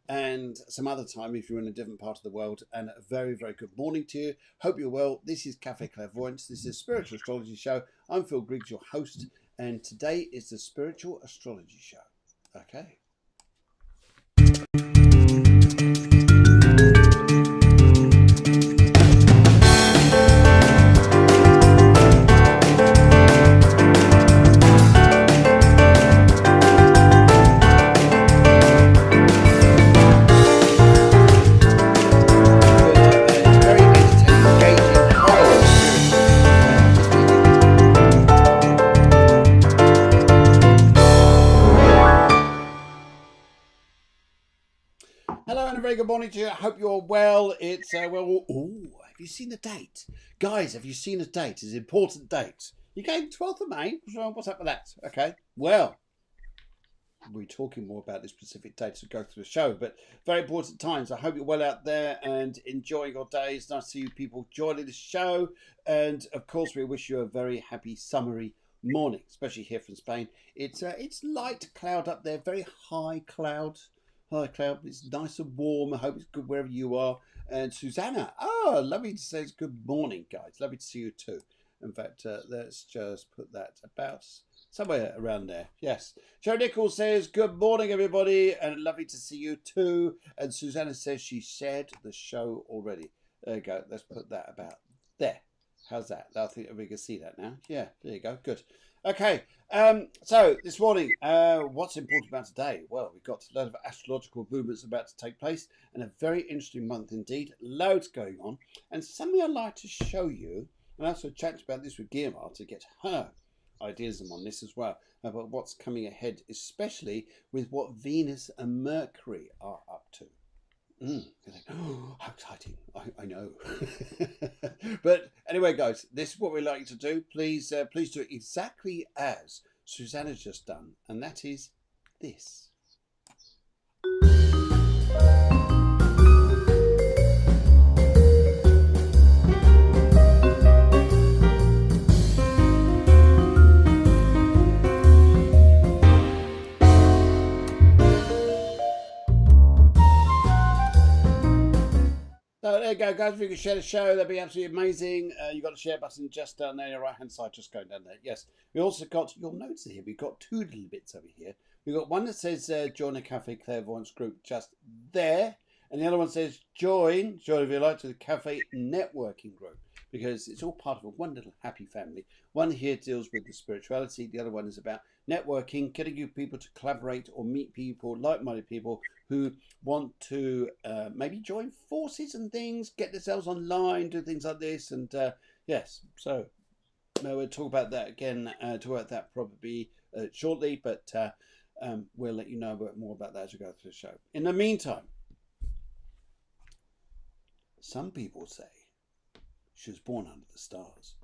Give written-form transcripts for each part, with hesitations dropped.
and some other time if you're in a different part of the world. And a very, very good morning to you. Hope you're well. This is Cafe Clairvoyance. This is a spiritual astrology show. I'm Phil Griggs, your host, and today is the spiritual astrology show. Okay. Hello and a very good morning to you. I hope you're well. It's have you seen the date? Guys, have you seen a date? It's an important date. You going 12th of May? What's up with that? Okay. Well, we're talking more about this specific date to go through the show, but very important times. I hope you're well out there and enjoying your days. Nice to see you people joining the show. And of course, we wish you a very happy summery morning, especially here from Spain. It's light cloud up there, very high cloud. Hi, Cloud. It's nice and warm. I hope it's good wherever you are. And Susanna, lovely to say it's good morning, guys. Lovely to see you too. In fact, let's just put that about somewhere around there. Yes. Joe Nichols says, good morning, everybody. And lovely to see you too. And Susanna says she shared the show already. There you go. Let's put that about there. How's that? I think we can see that now. Yeah, there you go. Good. Okay, so this morning, what's important about today? Well, we've got a lot of astrological movements about to take place and a very interesting month indeed. Loads going on. And something I'd like to show you, and I also chat about this with Guiomar to get her ideas on this as well, about what's coming ahead, especially with what Venus and Mercury are up to. Oh, how exciting. I know. But anyway, guys, this is what we'd like you to do. Please do it exactly as Susanna's just done. And that is this. So there you go, guys. If you can share the show, that'd be absolutely amazing. You've got the share button just down there on the right-hand side, just going down there. Yes. We also got your notes here. We've got two little bits over here. We've got one that says join the Cafe Clairvoyance group just there. And the other one says join if you like, to the Cafe networking group. Because it's all part of one little happy family. One here deals with the spirituality. The other one is about networking, getting you people to collaborate or meet people, like-minded people who want to maybe join forces and things, get themselves online, do things like this. And yes, so we'll talk about that again, talk about that probably shortly, but we'll let you know more about that as we go through the show. In the meantime, some people say she was born under the stars.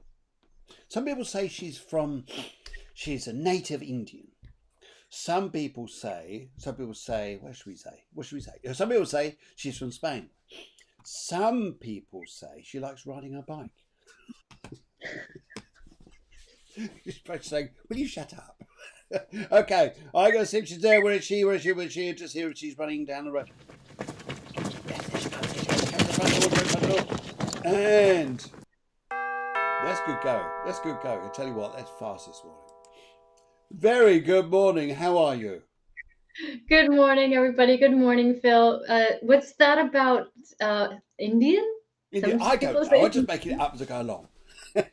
Some people say she's a native Indian. Some people say, where should we say? What should we say? Some people say she's from Spain. Some people say she likes riding her bike. She's saying, will you shut up? Okay, I'm going to see if she's there. Where is she? Just here, she's running down the road. And that's good go. I tell you what, that's fast this morning. Very good morning. How are you? Good morning, everybody. Good morning, Phil. What's that about Indian? I don't know. I'm just making it up as I go along. Well,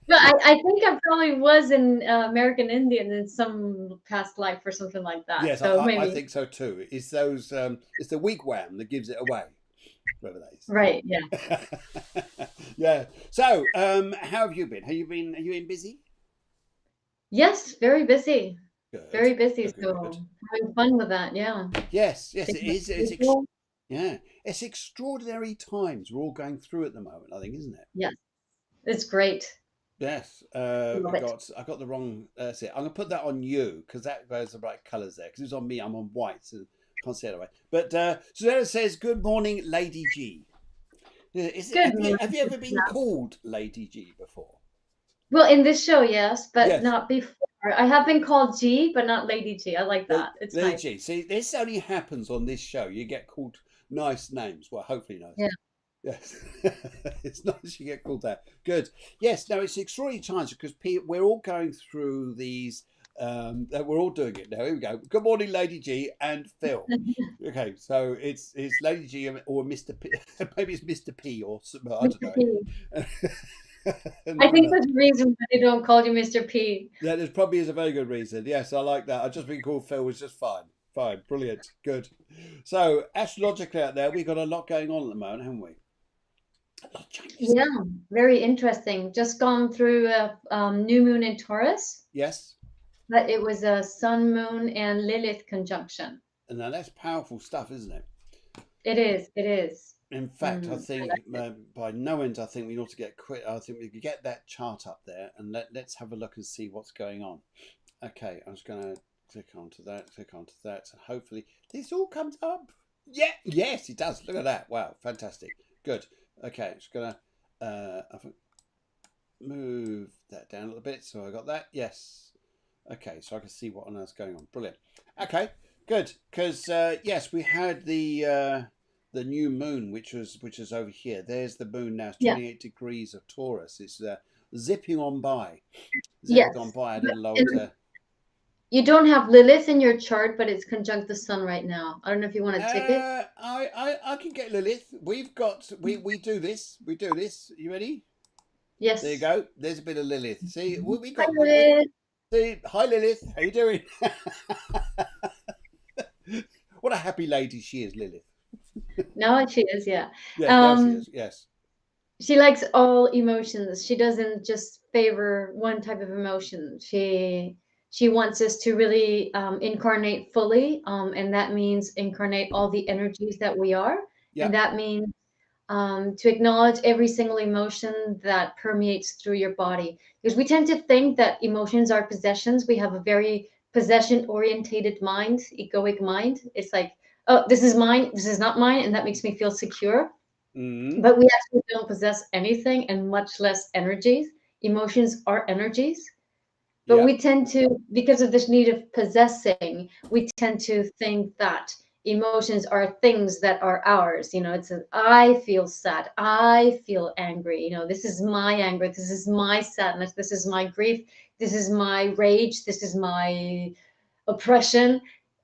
I think I probably was an American Indian in some past life or something like that. Yes, so I think so too. It's those. It's the wigwam that gives it away. Whatever that is. Right. Yeah. Yeah. So, how have you been? Are you been busy? Yes, very busy. Good. Very busy. Good, so good. having fun with that. Yeah. Yes, it is. It's extraordinary times we're all going through at the moment, I think, isn't it? Yes, it's great. Yes, I got the wrong. That's it. I'm gonna put that on you because that goes the right colours there. Because it's on me, I'm on white, so can't see it away. But Susanna says, "Good morning, Lady G." Have you ever been called Lady G before? Well, in this show, yes, but Yes. not before. I have been called G, but not Lady G. I like that. It's Lady nice. G. See, this only happens on this show. You get called nice names. Well, hopefully nice. Yeah. Yes, it's nice you get called that. Good. Yes. No, it's extraordinary times because we're all going through these. We're all doing it now. Here we go. Good morning, Lady G and Phil. Okay, so it's Lady G or Mr. P. Maybe it's Mr. P or something. I don't Mr. P. know. I Never think know. there's a reason why they don't call you Mr. P. Yeah, there's probably is a very good reason. Yes, I like that. I've just been called Phil was just fine. Fine, brilliant, good. So astrologically out there, we've got a lot going on at the moment, haven't we? A lot of changes. Yeah, very interesting. Just gone through a new moon in Taurus, Yes, but it was a sun, moon, and Lilith conjunction. and now that's powerful stuff, isn't it? It is. It is. In fact, I I think like it. by no end, I think we ought to get quit. I think we could get that chart up there and let's have a look and see what's going on. Okay, I'm just going to click onto that, and hopefully this all comes up. Yeah, yes, it does. Look at that. Wow, fantastic. Good. Okay, just going to I think move that down a little bit. So I got that. Yes. Okay, so I can see what on earth's going on. Brilliant. Okay, good. Because yes, we had the new moon, which was over here. There's the moon now. It's Yeah. 28 degrees of Taurus. It's zipping on by. Zipping on Yes. by. I did a lot. And you don't have Lilith in your chart, but it's conjunct the sun right now. I don't know if you want to tick it. I can get Lilith. We do this. We do this. You ready? Yes. There you go. There's a bit of Lilith. See, we got. Hi, Lilith. See, hi Lilith. How you doing? What a happy lady she is, Lilith. No, she is. Yeah. Yes, now she is. Yes. She likes all emotions. She doesn't just favor one type of emotion. She wants us to really incarnate fully, and that means incarnate all the energies that we are, and Yep. that means to acknowledge every single emotion that permeates through your body. Because we tend to think that emotions are possessions. We have a very possession-orientated mind, egoic mind. It's like, oh, this is mine, this is not mine, and that makes me feel secure. Mm-hmm. But we actually don't possess anything and much less energies. Emotions are energies. But Yep. we tend to, because of this need of possessing, we tend to think that emotions are things that are ours. You know, it's a, I feel sad, I feel angry. You know, this is my anger, this is my sadness, this is my grief, this is my rage, this is my oppression.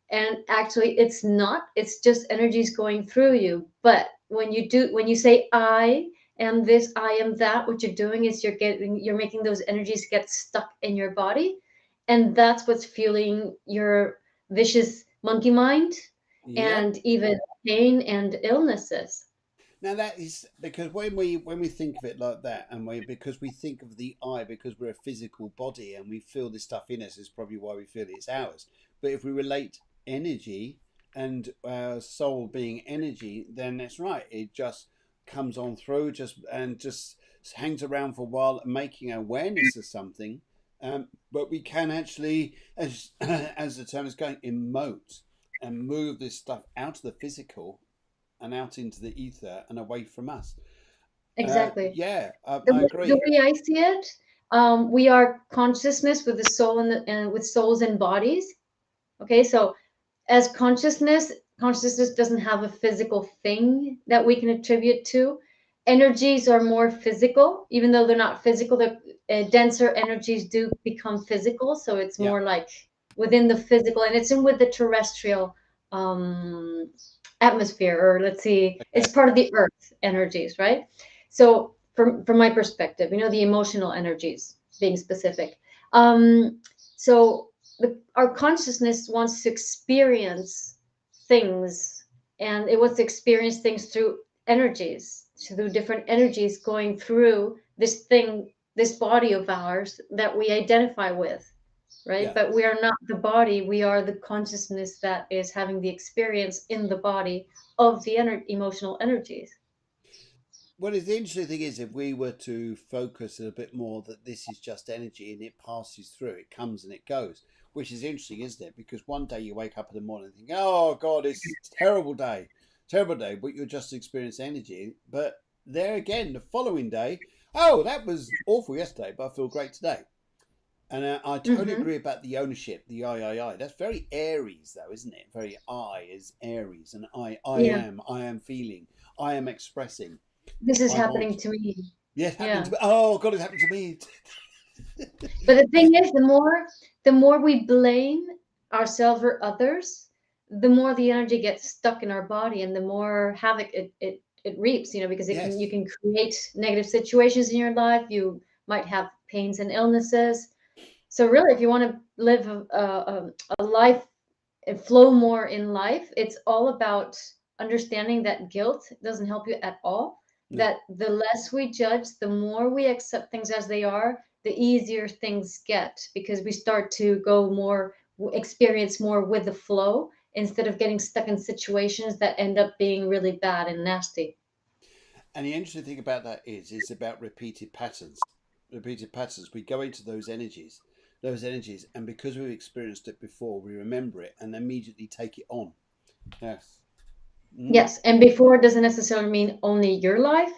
And actually it's not, it's just energies going through you. But when you say I am this, I am that, what you're doing is you're making those energies get stuck in your body, and that's what's fueling your vicious monkey mind Yep. and even pain and illnesses. Now that is because when we think of it like that, and because we think of the I, because we're a physical body and we feel this stuff in us, is probably why we feel it's ours. But if we relate energy and our soul being energy, then that's right. It just comes on through, just hangs around for a while, making awareness of something. But we can actually, as as the term is going, emote and move this stuff out of the physical and out into the ether and away from us. Exactly. Yeah, I The agree. way I see it, we are consciousness with the soul and with souls and bodies. Okay, so as consciousness doesn't have a physical thing that we can attribute to. Energies are more physical, even though they're not physical. The denser energies do become physical, so it's Yeah. more like within the physical, and it's in with the terrestrial um, atmosphere, or let's see, it's Okay. part of the earth energies, right? So from my perspective, the emotional energies being specific. So our consciousness wants to experience things, and it wants to experience things through energies, through different energies going through this thing, this body of ours that we identify with, right? Yeah. But we are not the body, we are the consciousness that is having the experience in the body of the emotional energies. Well, the interesting thing is, if we were to focus a bit more that this is just energy and it passes through, it comes and it goes, which is interesting, isn't it? Because one day you wake up in the morning and think, "Oh God, it's a terrible day," but you're just experiencing energy. But there again, the following day, "Oh, that was awful yesterday, but I feel great today." And I totally Mm-hmm. agree about the ownership, the I. That's very Aries, though, isn't it? Very I is Aries, and Yeah, I am feeling, I am expressing, this is I happening want. to me. Yes, happening Yeah. to me. Oh God, it's happening to me. But the thing is, the more we blame ourselves or others, the more the energy gets stuck in our body, and the more havoc it reaps. Because you Yes, can create negative situations in your life. You might have pains and illnesses. So really, if you want to live a life and flow more in life, it's all about understanding that guilt doesn't help you at all. no. That the less we judge, the more we accept things as they are, the easier things get, because we start to go more, experience more with the flow, instead of getting stuck in situations that end up being really bad and nasty. And the interesting thing about that is, it's about repeated patterns. Repeated patterns. We go into those energies, and because we've experienced it before, we remember it and immediately take it on. Yes. Mm. Yes, and before doesn't necessarily mean only your life.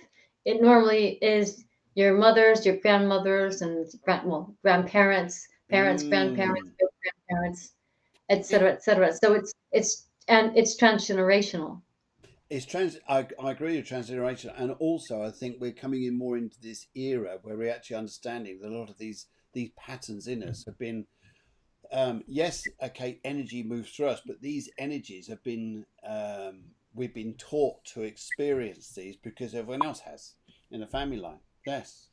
It normally is your mother's, your grandmother's, and grandparents, parents, grandparents, Mm. great grandparents, It, etc., etc. So it's transgenerational. it's trans. I agree with transgeneration, and also I think we're coming in more into this era where we're actually understanding that a lot of these patterns in us have been. Yes, okay, energy moves through us, but these energies have been. We've been taught to experience these because everyone else has in the family line. Yes.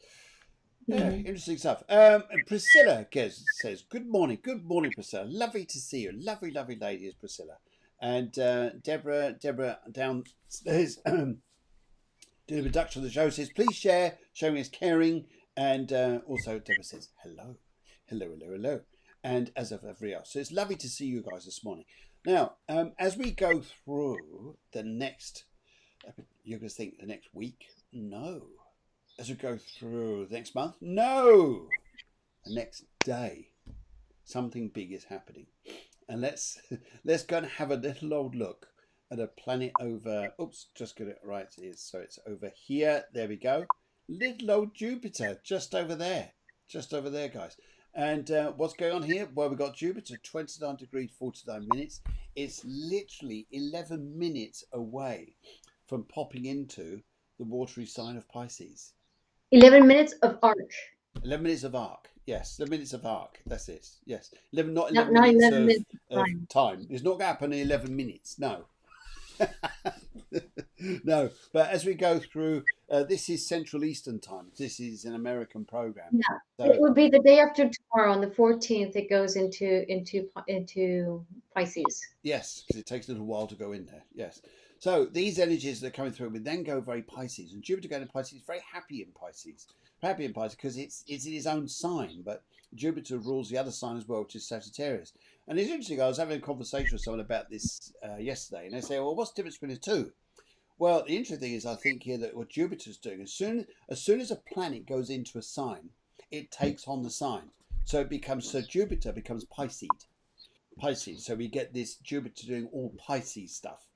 Yeah, Mhm. interesting stuff. And Priscilla says, good morning, Priscilla. Lovely to see you. Lovely, lovely lady is Priscilla. And Deborah downstairs doing a production of the show says, please share, showing us caring. And also Deborah says, hello, hello, hello, hello. And as of everybody else. So it's lovely to see you guys this morning. Now, as we go through the next, you're going to think the next week? No. As we go through the next month? No. The next day, something big is happening. And let's go and have a little old look at a planet over. Oops, just get it right. So it's over here. There we go. Little old Jupiter, just over there, guys. And what's going on here? Well, we've got Jupiter, 29 degrees 49 minutes. It's literally 11 minutes away from popping into the watery sign of Pisces. 11 minutes of arc, 11 minutes of arc. Yes, 11 minutes of arc. That's it. Yes. 11, not not 11 not minutes 11 minutes of of time. time. It's not going to happen in 11 minutes. No. No. But as we go through, this is Central Eastern Time. This is an American program. Yeah, it So, would be the day after tomorrow, on the 14th. It goes into Pisces. yes, because it takes a little while to go in there. Yes. So these energies that are coming through would then go very Pisces, and Jupiter going in Pisces, very happy in Pisces, happy in Pisces because it's in his own sign, but Jupiter rules the other sign as well, which is Sagittarius. And it's interesting. I was having a conversation with someone about this yesterday, and they say, "Well, what's the difference between the two?" Well, the interesting thing is, I think here that what Jupiter's doing, as soon as a planet goes into a sign, it takes on the sign, so Jupiter becomes Pisces. So we get this Jupiter doing all Pisces stuff.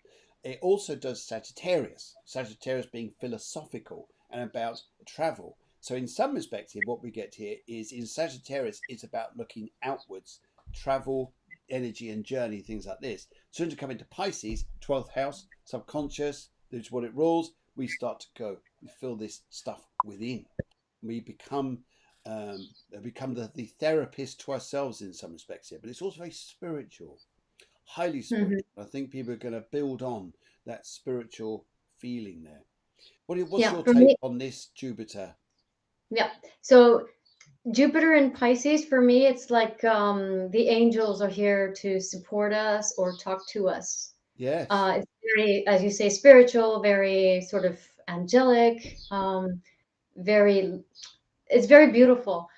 It also does Sagittarius. Sagittarius being philosophical and about travel. So in some respects here, what we get here is in Sagittarius, it's about looking outwards, travel, energy and journey, things like this. As soon as you come into Pisces, 12th house, subconscious, this is what it rules. We start to go, we feel this stuff within. We become the therapist to ourselves in some respects here, but it's also very spiritual, highly Mhm. spiritual. I think people are going to build on that spiritual feeling there. What's Yeah, your for take me, on this Jupiter? yeah. So Jupiter and Pisces, for me, it's like the angels are here to support us or talk to us. Yes. It's very, as you say, spiritual, very sort of angelic, very, it's very beautiful.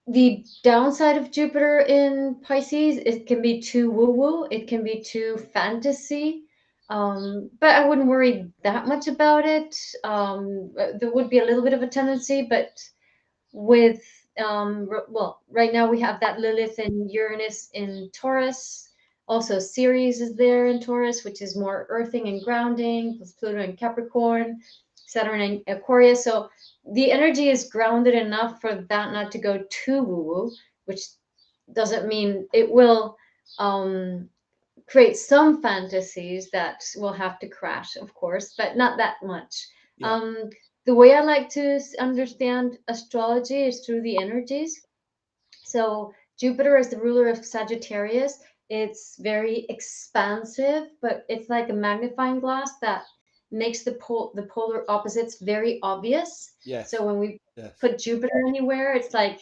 The downside of Jupiter in Pisces, it can be too woo-woo, it can be too fantasy. But I wouldn't worry that much about it. There would be a little bit of a tendency, but with well, right now we have that Lilith and Uranus in Taurus. Also Ceres is there in Taurus, which is more earthing and grounding, plus Pluto in Capricorn, Saturn in Aquarius. So the energy is grounded enough for that not to go too woo-woo, which doesn't mean it will create some fantasies that will have to crash, of course, but not that much. Yeah. Um, the way I like to understand astrology is through the energies. So Jupiter is the ruler of Sagittarius. It's very expansive, but it's like a magnifying glass that makes the polar opposites very obvious. Yes. So when we Yes. put Jupiter anywhere, it's like,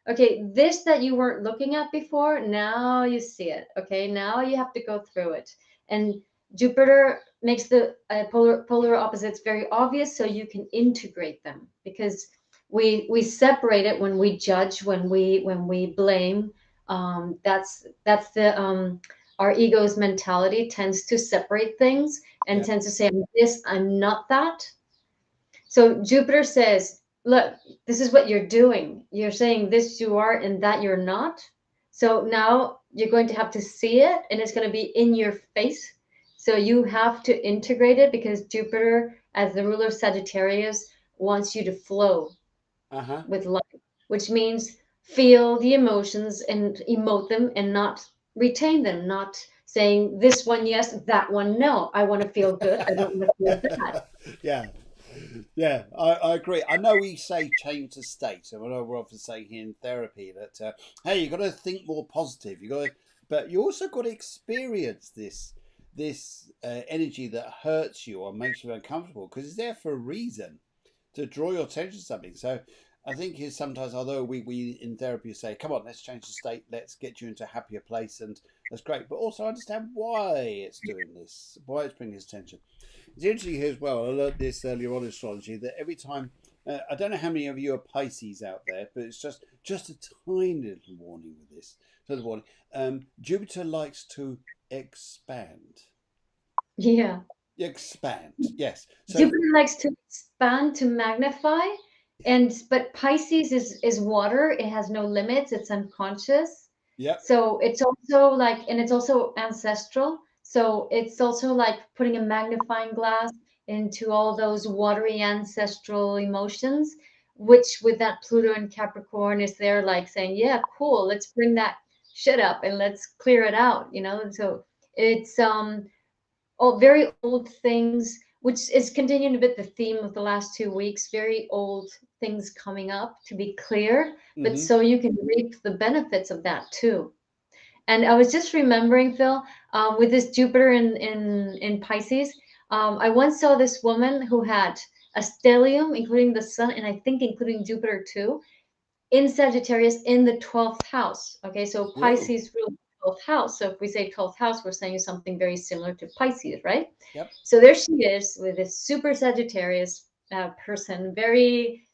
okay, this that you weren't looking at before, now you see it. Okay, now you have to go through it. And Jupiter makes the polar opposites very obvious, so you can integrate them because we separate it when we judge, when we blame. That's the our ego's mentality tends to separate things and Yeah. tends to say, I'm this, I'm not that. So Jupiter says, look, this is what you're doing. You're saying this you are and that you're not. So now you're going to have to see it and it's going to be in your face. So you have to integrate it because Jupiter, as the ruler of Sagittarius, wants you to flow Uh-huh. with life, which means feel the emotions and emote them and not retain them, not saying this one yes, that one no. I want to feel good. I don't want to feel bad. Yeah. Yeah, I agree. I know we say change the state, and I know we're often saying here in therapy that hey, you got to think more positive. You got to, but you also got to experience this energy that hurts you or makes you uncomfortable because it's there for a reason to draw your attention to something. So I think is sometimes, although we in therapy say, come on, let's change the state, let's get you into a happier place, and that's great. But also understand why it's doing this, why it's bringing this attention. It's interesting here as well. I learned this earlier on in astrology that every time, I don't know how many of you are Pisces out there, but it's just a tiny little warning with this. Little warning. Jupiter likes to expand. Yeah. Expand. Yes. So Jupiter likes to expand, to magnify, and but Pisces is water. It has no limits. It's unconscious. yep. So it's also like, and it's also ancestral. So it's also like putting a magnifying glass into all those watery ancestral emotions, which with that Pluto and Capricorn is there like saying, yeah, cool, let's bring that shit up and let's clear it out, you know? So it's all very old things, which is continuing a bit the theme of the last 2 weeks. Very old things coming up to be clear, but Hmm. so you can reap the benefits of that too. And I was just remembering, Phil, with this Jupiter in Pisces, I once saw this woman who had a stellium, including the sun, and I think including Jupiter too, in Sagittarius in the 12th house. Okay, so Whoa. Pisces rules the 12th house. So if we say 12th house, we're saying something very similar to Pisces, right? Yep. So there she is with this super Sagittarius person, very,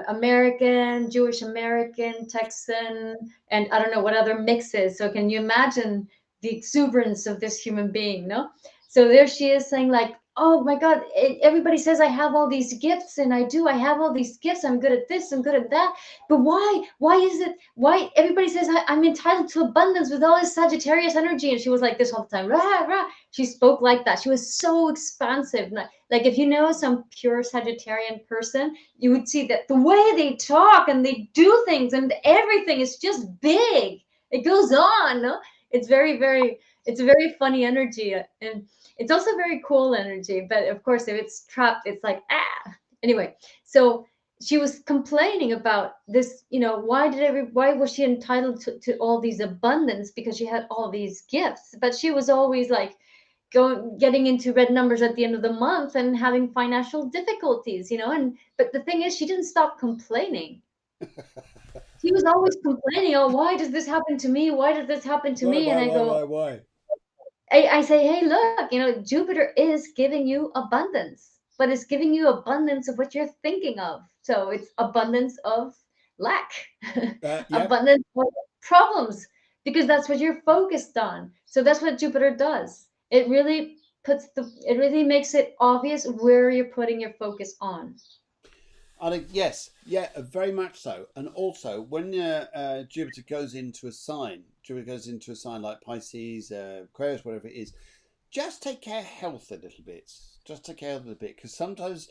American, Jewish American, Texan, and I don't know what other mixes. So can you imagine the exuberance of this human being? No. So there she is saying like, oh my God, everybody says I have all these gifts, and I do. I have all these gifts. I'm good at this. I'm good at that. But why? Why is it? Why everybody says I'm entitled to abundance with all this Sagittarius energy? And she was like this all the time. Rah, rah. She spoke like that. She was so expansive. Like if you know some pure Sagittarian person, you would see that the way they talk and they do things and everything is just big. It goes on. No? It's very, very. It's a very funny energy, and it's also very cool energy. But of course, if it's trapped, it's like ah. Anyway, so she was complaining about this, why was she entitled to all these abundance because she had all these gifts, but she was always like getting into red numbers at the end of the month and having financial difficulties, and but the thing is she didn't stop complaining. She was always complaining, oh, why does this happen to me, why does this happen to Why? me? And Why? I Why? go, Why? Why? I say, hey, look, Jupiter is giving you abundance, but it's giving you abundance of what you're thinking of. So it's abundance of lack, Yep. abundance of problems, because that's what you're focused on. So that's what Jupiter does. It really makes it obvious where you're putting your focus on. I think yes, yeah, very much so. And also, when Jupiter goes into a sign, Jupiter goes into a sign like Pisces, Aquarius, whatever it is, just take care of health a little bit. Just take care of it a little bit, because sometimes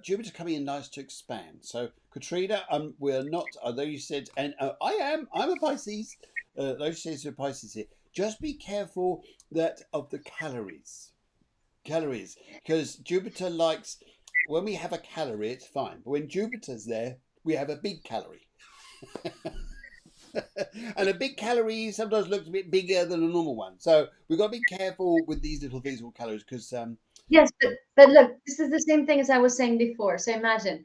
Jupiter coming in nice to expand. So Katrina, we're not. Although you said, and I'm a Pisces. Those says are Pisces here. Just be careful that of the calories, because Jupiter likes when we have a calorie, it's fine. But when Jupiter's there, we have a big calorie. And a big calorie sometimes looks a bit bigger than a normal one. So we've got to be careful with these little visible calories because Yes, but look, this is the same thing as I was saying before. So imagine,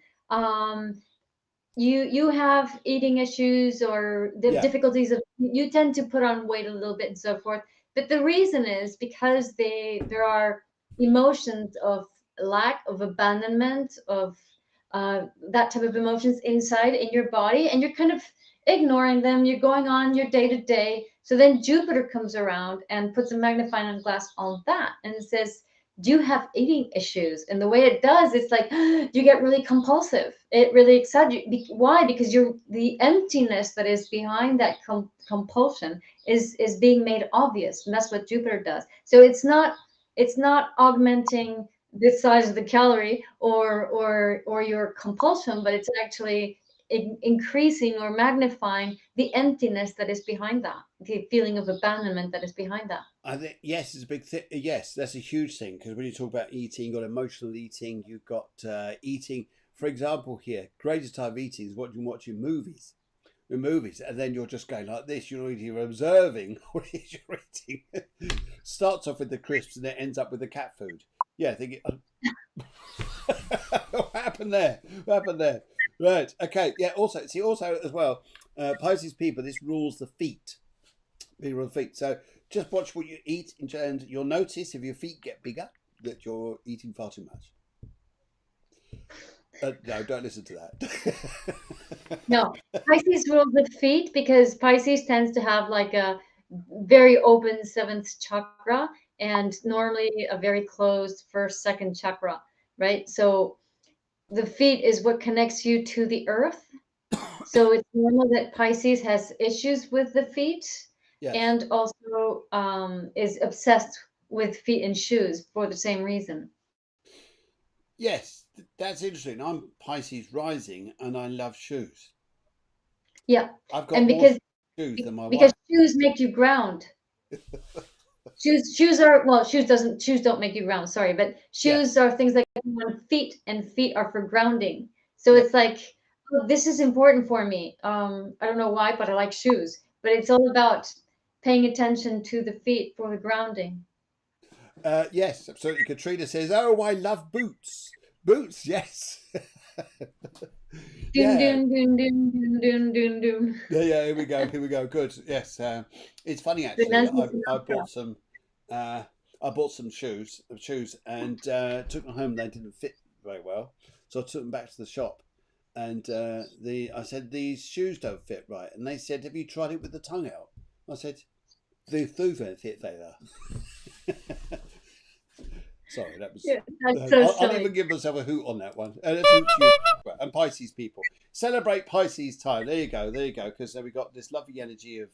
you have eating issues or the yeah, difficulties of you tend to put on weight a little bit and so forth. But the reason is because there are emotions of lack, of abandonment, of that type of emotions inside in your body, and you're kind of ignoring them. You're going on your day to day. So then Jupiter comes around and puts a magnifying glass on that and says, do you have eating issues? And the way it does, it's like you get really compulsive. It really excites you. Why? Because the emptiness that is behind that compulsion is being made obvious, and that's what Jupiter does. So it's not augmenting the size of the calorie or your compulsion, but it's actually increasing or magnifying the emptiness that is behind that, the feeling of abandonment that is behind that. I think yes, it's a big thing. Yes, that's a huge thing because when you talk about eating, you've got emotional eating, you've got eating. For example, here, greatest time of eating is watching movies. With movies, and then you're just going like this. You're observing what it is you're eating. Starts off with the crisps and it ends up with the cat food. Yeah, I think what happened there? What happened there? Right. Okay. Yeah. Also, see, also as well, Pisces people. This rules the feet. People on the feet. So just watch what you eat, and you'll notice if your feet get bigger that you're eating far too much. No, don't listen to that. No, Pisces rules the feet because Pisces tends to have like a very open seventh chakra and normally a very closed first, second chakra, right? So the feet is what connects you to the earth. So it's normal that Pisces has issues with the feet Yes. and also is obsessed with feet and shoes for the same reason. Yes, that's interesting. I'm Pisces rising, and I love shoes. Yeah. I've got And more because shoes than my because wife. shoes make you ground. Shoes don't make you ground, sorry, but shoes Yes. are things that go on feet, and feet are for grounding. So Yeah. it's like, oh, this is important for me. I don't know why, but I like shoes. But it's all about paying attention to the feet for the grounding. Yes, absolutely. Katrina says, "Oh, I love boots. Boots, yes." Dun Yeah, dun dun dun dun dun dun dun. yeah, yeah. Here we go. Here we go. Good. Yes, it's funny The actually. Nancy I Sinatra. bought some. I bought some shoes, and took them home. They didn't fit very well, so I took them back to the shop, and I said these shoes don't fit right, and they said, "Have you tried it with the tongue out?" I said, "The food don't fit there." Sorry, that was. Yeah, that's so I'll even silly. give myself a hoot on that one. Let's hoot to you and Pisces people. Celebrate Pisces time. There you go. There you go. Because we got this lovely energy of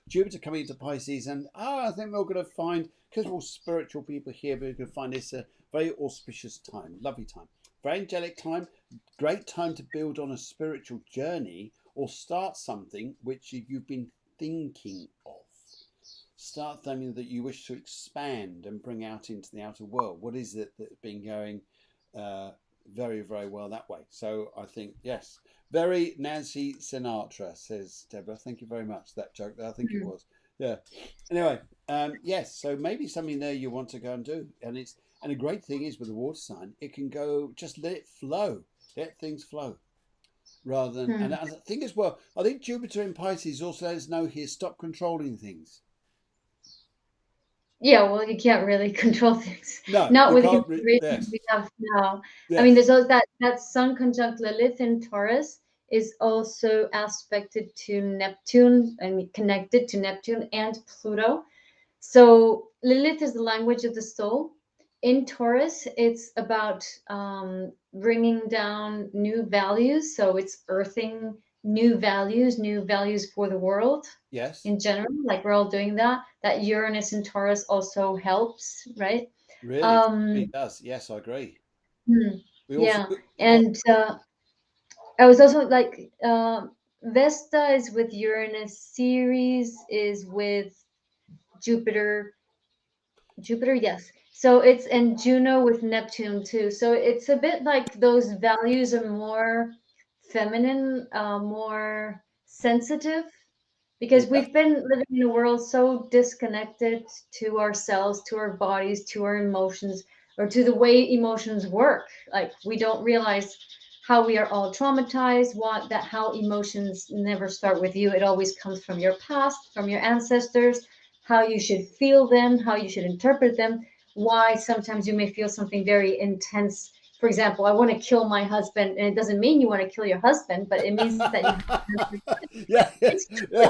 Jupiter coming into Pisces, and I think we're going to find, because we're all spiritual people here, we're going to find this a very auspicious time, lovely time, very angelic time, great time to build on a spiritual journey or start something which you've been thinking of. Start something that you wish to expand and bring out into the outer world. What is it that's been going very, very well that way? So I think, yes, very Nancy Sinatra, says Deborah. Thank you very much. That joke there, I think it Mhm. was. Yeah. Anyway, yes, so maybe something there you want to go and do. And a great thing is with the water sign, it can go, just let it flow, let things flow. Rather than, and Hmm. I think as well, I think Jupiter in Pisces also let us know here, stop controlling things. Yeah, well, you can't really control things, No, not we with the can't. configuration Yes, we have now. I mean, yes, there's also that Sun conjunct Lilith in Taurus is also aspected to Neptune and connected to Neptune and Pluto. So Lilith is the language of the soul. In Taurus, it's about bringing down new values. So it's earthing new values for the world yes. in general. Like we're all doing that. That Uranus in Taurus also helps, right? Really, Um, it does. Yes, I agree. hmm. We also Yeah. oh, And I was also like, Vesta is with Uranus, Ceres is with Jupiter. Jupiter, yes. So it's and Juno with Neptune too. So it's a bit like those values are more feminine, more sensitive, because yeah, we've been living in a world so disconnected to ourselves, to our bodies, to our emotions, or to the way emotions work. Like we don't realize how we are all traumatized, what that how emotions never start with you. It always comes from your past, from your ancestors, how you should feel them, how you should interpret them, why sometimes you may feel something very intense. For example, I want to kill my husband, and it doesn't mean you want to kill your husband, but it means that you yeah, yeah, it's yeah, true.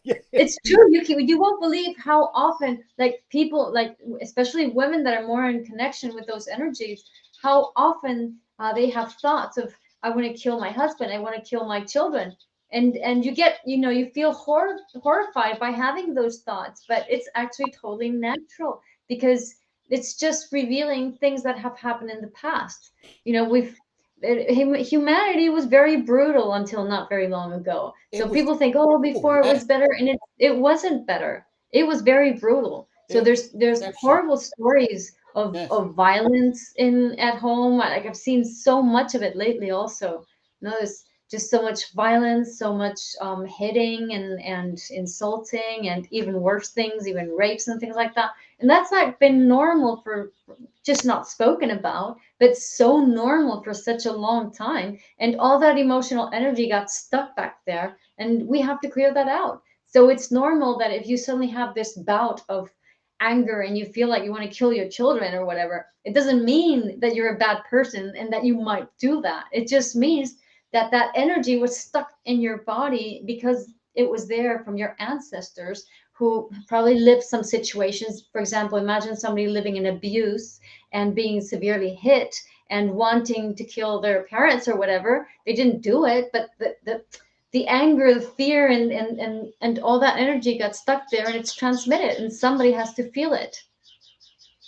yeah, It's true. You won't believe how often, like people, like especially women that are more in connection with those energies, how often they have thoughts of, I want to kill my husband, I want to kill my children, and you get, you feel horrified by having those thoughts, but it's actually totally natural because it's just revealing things that have happened in the past. We've humanity was very brutal until not very long ago. it So was. people think, oh, Oh, before it yeah, was better, and it wasn't better. It was very brutal. So it there's exceptional. horrible stories of Yes, of violence in at home. Like I've seen so much of it lately. Also, there's just so much violence, so much hitting and insulting, and even worse things, even rapes and things like that. And that's not been normal for just not spoken about, but so normal for such a long time. And all that emotional energy got stuck back there, and we have to clear that out. So it's normal that if you suddenly have this bout of anger and you feel like you want to kill your children or whatever, it doesn't mean that you're a bad person and that you might do that. It just means that that energy was stuck in your body because it was there from your ancestors who probably lived some situations. For example, imagine somebody living in abuse and being severely hit and wanting to kill their parents or whatever. They didn't do it, but the anger, the fear, and all that energy got stuck there, and it's transmitted, and somebody has to feel it.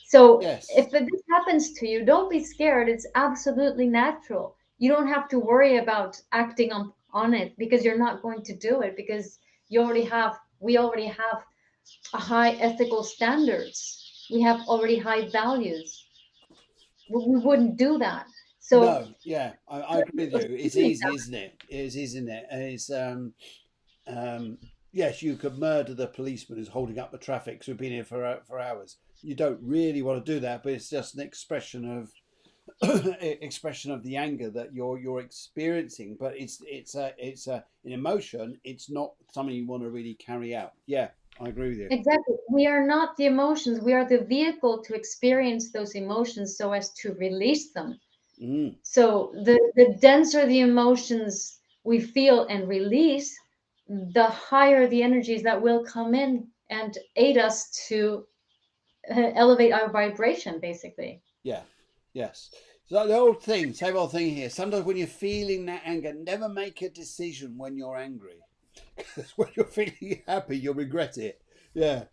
So yes, if this happens to you, don't be scared. It's absolutely natural. You don't have to worry about acting on it because you're not going to do it because we already have a high ethical standards. We have already high values. We wouldn't do that. So no, yeah, I agree with you. It's easy, isn't it? It's easy, isn't it? It's um, yes, you could murder the policeman who's holding up the traffic because we've been here for hours. You don't really want to do that, but it's just an expression of expression of the anger that you're experiencing. But it's an emotion. It's not something you want to really carry out. Yeah, I agree with you. exactly, we are not the emotions. We are the vehicle to experience those emotions so as to release them. Mm, So the denser the emotions we feel and release, the higher the energies that will come in and aid us to elevate our vibration, basically. yeah, yes. So the old thing, same old thing here. Sometimes when you're feeling that anger, never make a decision when you're angry. Because when you're feeling happy, you'll regret it. Yeah.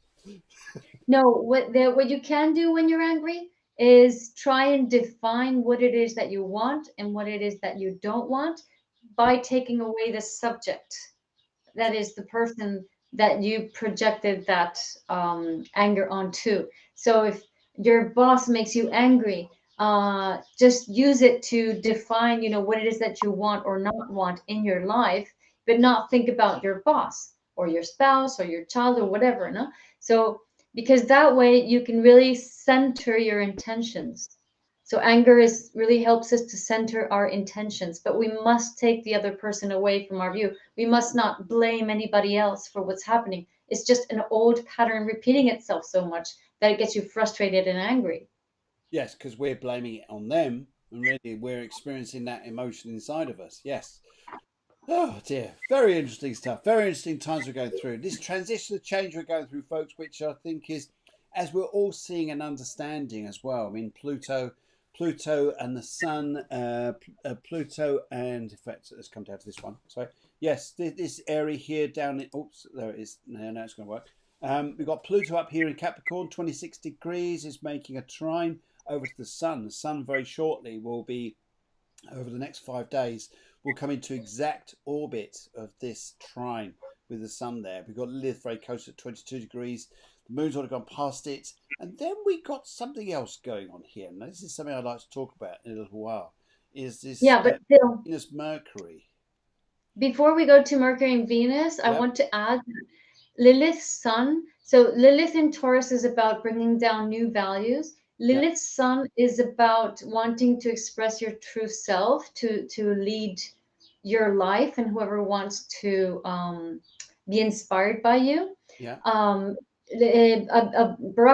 No, what you can do when you're angry is try and define what it is that you want and what it is that you don't want by taking away the subject. That is the person that you projected that anger onto. So if your boss makes you angry, just use it to define, what it is that you want or not want in your life, but not think about your boss or your spouse or your child or whatever. No, so because that way you can really center your intentions. So anger is really helps us to center our intentions, but we must take the other person away from our view. We must not blame anybody else for what's happening. It's just an old pattern repeating itself so much that it gets you frustrated and angry. Yes, because we're blaming it on them, and really we're experiencing that emotion inside of us. Yes. Oh dear, very interesting stuff. Very interesting times we're going through. This transition of change we're going through, folks, which I think is, as we're all seeing and understanding as well. I mean, Pluto and the Sun, Pluto and in fact, let's come down to this one. Sorry, yes, this area here down in. Oops, there it is. No, now it's going to work. We've got Pluto up here in Capricorn, 26 degrees, is making a trine over to the sun. The sun very shortly will be, over the next 5 days, will come into exact orbit of this trine with the sun there. We've got Lilith very close at 22 degrees. The moon's already gone past it. And then we got something else going on here. Now, this is something I'd like to talk about in a little while. Is this Yeah, but Phil, Venus Mercury? before we go to Mercury and Venus, I Yep, want to add Lilith's sun. So Lilith in Taurus is about bringing down new values. yep, Lilith's sun is about wanting to express your true self, to lead your life, and whoever wants to be inspired by you. yep. Barack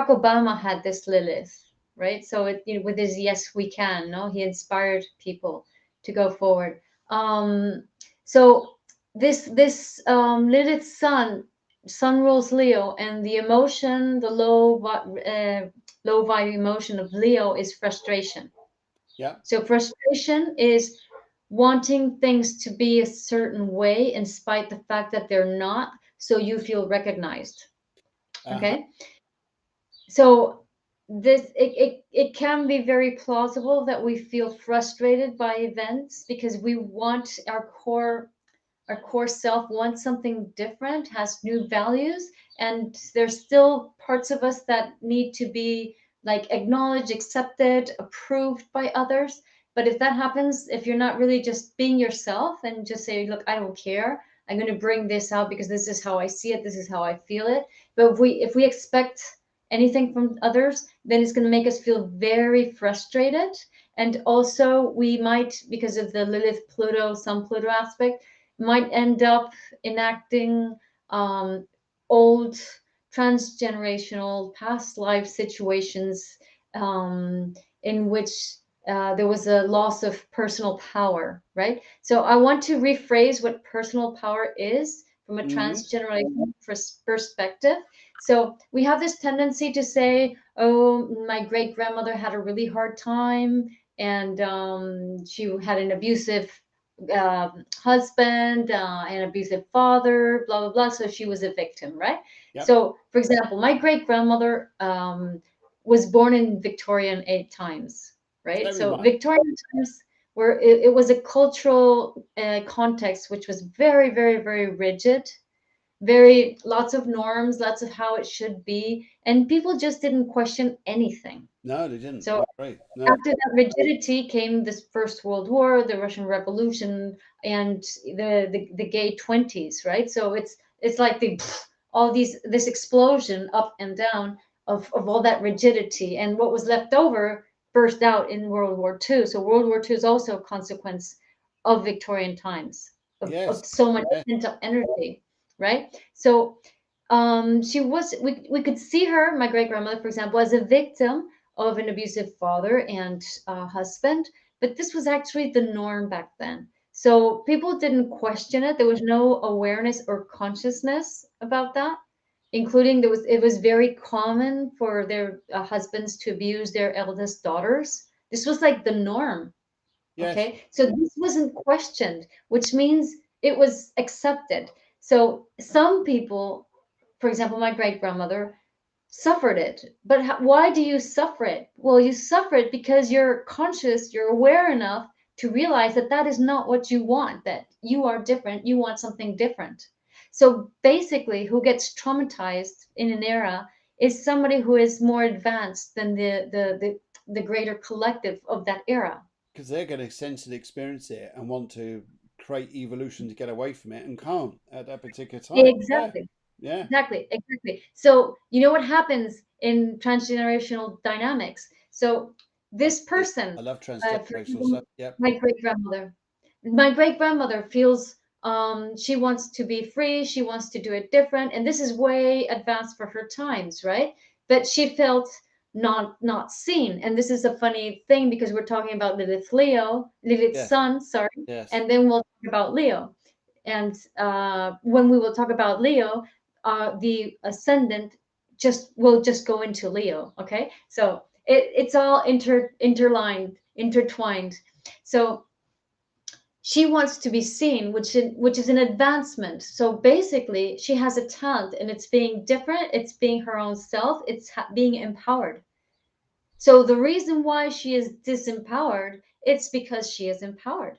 Obama had this Lilith, right? So with his "Yes, we can," no, he inspired people to go forward. So this Lilith sun rules Leo, and the emotion, the low value emotion of Leo is frustration. Yep. So frustration is wanting things to be a certain way in spite the fact that they're not, so you feel recognized. Uh-huh. Okay, so it can be very plausible that we feel frustrated by events because we want our core self wants something different, has new values, and there's still parts of us that need to be like acknowledged, accepted, approved by others. But if that happens, if you're not really just being yourself and just say, look, I don't care, I'm going to bring this out because this is how I see it, this is how I feel it. But if we expect anything from others, then it's going to make us feel very frustrated. And also we might, because of the Lilith Pluto, Sun Pluto aspect, might end up enacting um, old transgenerational past life situations in which there was a loss of personal power, right? So I want to rephrase what personal power is from a Mm-hmm. transgenerational perspective. So we have this tendency to say, oh, my great grandmother had a really hard time, and she had an abusive husband, an abusive father, blah blah blah. So she was a victim, right? Yep. So, for example, my great grandmother was born in Victorian times, right? So am So I. Victorian times, where it was a cultural context which was very, very, very rigid, very lots of norms, lots of how it should be, and people just didn't question anything. No, they didn't. So I agree. No. after that rigidity came this First World War, the Russian Revolution, and the gay 20s, right? So it's like the all this explosion up and down of all that rigidity, and what was left over burst out in World War II. So World War II is also a consequence of Victorian times, Yes. of so much Yeah. pent up energy, right? So she was we could see her, my great grandmother, for example, as a victim of an abusive father and husband, but this was actually the norm back then. So people didn't question it. There was no awareness or consciousness about that, including it was very common for their husbands to abuse their eldest daughters. This was like the norm. Yes. Okay, so this wasn't questioned, which means it was accepted. So some people, for example, my great grandmother, suffered it. But why do you suffer it? Well, you suffer it because you're conscious, you're aware enough to realize that that is not what you want, that you are different, you want something different. So basically, who gets traumatized in an era is somebody who is more advanced than the greater collective of that era. Because they're going to sense and experience it and want to create evolution to get away from it and can't at that particular time. Yeah. Exactly. Yeah. Exactly, exactly. So you know what happens in transgenerational dynamics? So this I person, love for transgenerational example, stuff. Yep. my great grandmother feels she wants to be free, she wants to do it different, and this is way advanced for her times, right? But she felt not seen, and this is a funny thing because we're talking about Lilith Yes. Sun, sorry, Yes. and then we'll talk about Leo. And when we will talk about Leo, the ascendant just will just go into Leo. Okay, so it's all interlined, intertwined. So she wants to be seen, which is an advancement. So basically, she has a talent, and it's being different. It's being her own self. It's being empowered. So the reason why she is disempowered, it's because she is empowered.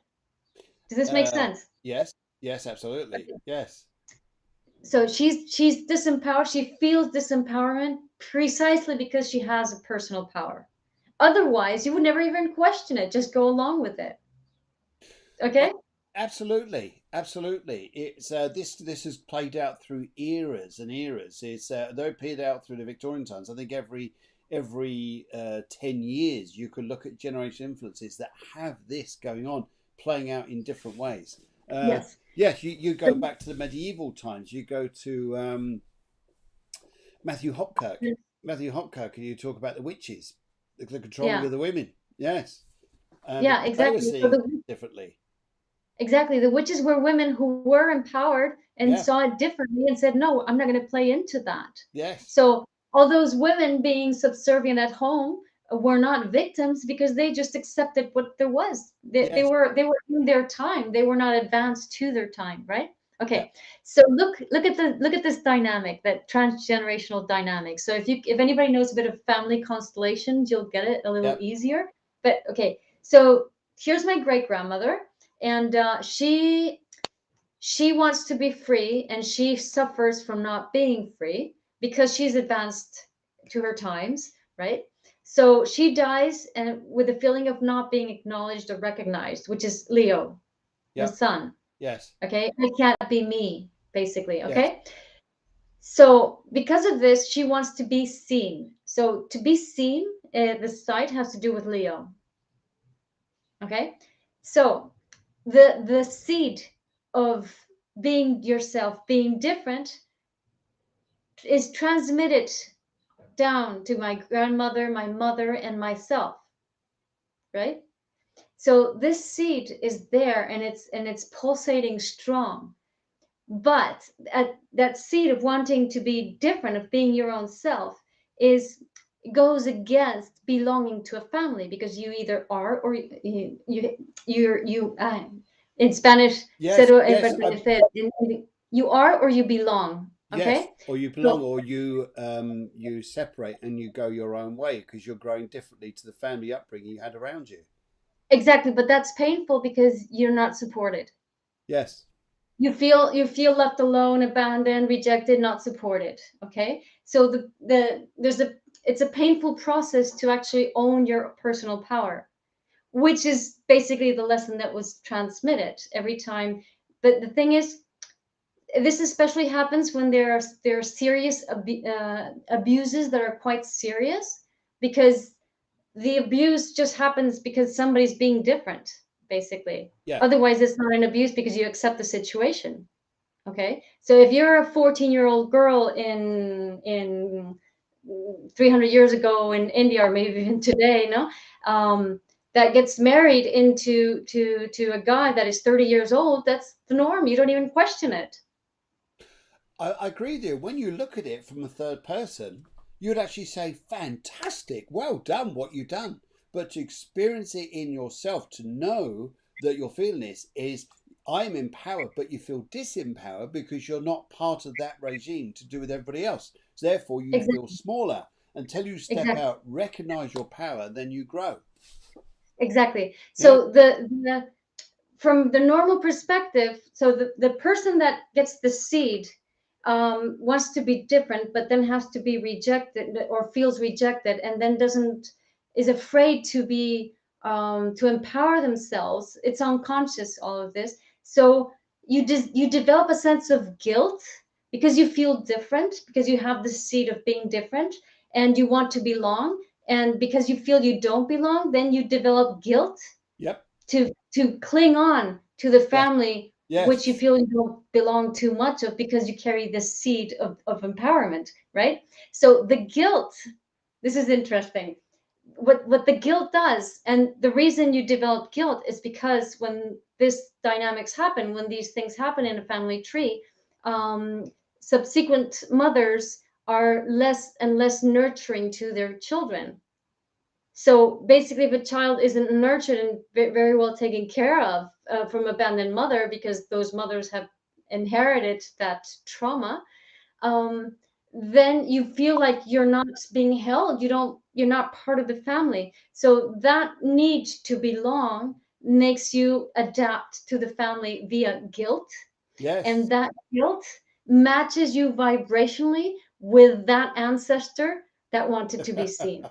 Does this make Uh, sense? yes, yes, absolutely. Yes. So she's disempowered. She feels disempowerment precisely because she has a personal power. Otherwise, you would never even question it. Just go along with it. A- Okay? Absolutely, absolutely. It's this has played out through eras and eras. It's though it played out through the Victorian times. I think every 10 years you could look at generation influences that have this going on, playing out in different ways. Yes. Yes, you go back to the medieval times. You go to Matthew Hopkirk. Matthew Hopkirk, and you talk about the witches, the controlling Yeah. of the women. Yes, Yeah, because they were exactly. So seeing the differently. exactly the witches were women who were empowered and Yeah. saw it differently and said, "No, I'm not going to play into that." Yes. So all those women being subservient at home were not victims because they just accepted what there was. Yes. They were in their time. They were not advanced to their time, right? Yeah. Okay. So look at this dynamic, that transgenerational dynamic. So if anybody knows a bit of family constellations, you'll get it a little Yep. easier. But okay, so here's my great grandmother, and she wants to be free, and she suffers from not being free because she's advanced to her times, right? So she dies and with a feeling of not being acknowledged or recognized, which is Leo, the Yep. sun. Yes. Okay, I can't be me, basically. Yes. Okay, so because of this, she wants to be seen. So to be seen, the site has to do with Leo. Okay, so the seed of being yourself, being different, is transmitted down to my grandmother, my mother, and myself, right? So this seed is there, and it's pulsating strong. But that seed of wanting to be different, of being your own self, is goes against belonging to a family, because you either are or in Spanish, Yes. Yes. you are or you belong. Yes. Okay, Or you belong, so or you separate and you go your own way because you're growing differently to the family upbringing you had around you. exactly, but that's painful because you're not supported. Yes. You feel left alone, abandoned, rejected, not supported. Okay, so the there's a it's a painful process to actually own your personal power, which is basically the lesson that was transmitted every time. But the thing is, this especially happens when there are serious abuses that are quite serious, because the abuse just happens because somebody's being different, basically. Yeah. Otherwise, it's not an abuse because you accept the situation. Okay, so if you're a 14-year-old girl in 300 years ago in India, or maybe even today, no, that gets married to a guy that is 30 years old, that's the norm. You don't even question it. I agree with you. When you look at it from a third person, you'd actually say, fantastic, well done, what you've done. But to experience it in yourself, to know that you're feeling this, is I'm empowered, but you feel disempowered because you're not part of that regime to do with everybody else. So therefore, you feel Exactly, smaller. Until you step exactly, out, recognize your power, then you grow. exactly. Yeah. So the from the normal perspective, so the person that gets the seed wants to be different, but then has to be rejected or feels rejected, and then doesn't is afraid to be to empower themselves. It's unconscious, all of this. So you develop a sense of guilt because you feel different, because you have the seed of being different, and you want to belong. And because you feel you don't belong, then you develop guilt Yep. to cling on to the Yes. family Yes. which you feel you don't belong too much of, because you carry the seed of empowerment, right? So the guilt, this is interesting. What the guilt does, and the reason you develop guilt, is because when this dynamics happen, when these things happen in a family tree, subsequent mothers are less and less nurturing to their children. So basically, if a child isn't nurtured and very well taken care of from abandoned mother, because those mothers have inherited that trauma, um, then you feel like you're not being held. You're not part of the family. So that need to belong makes you adapt to the family via guilt, and Yes. that guilt matches you vibrationally with that ancestor that wanted to be seen.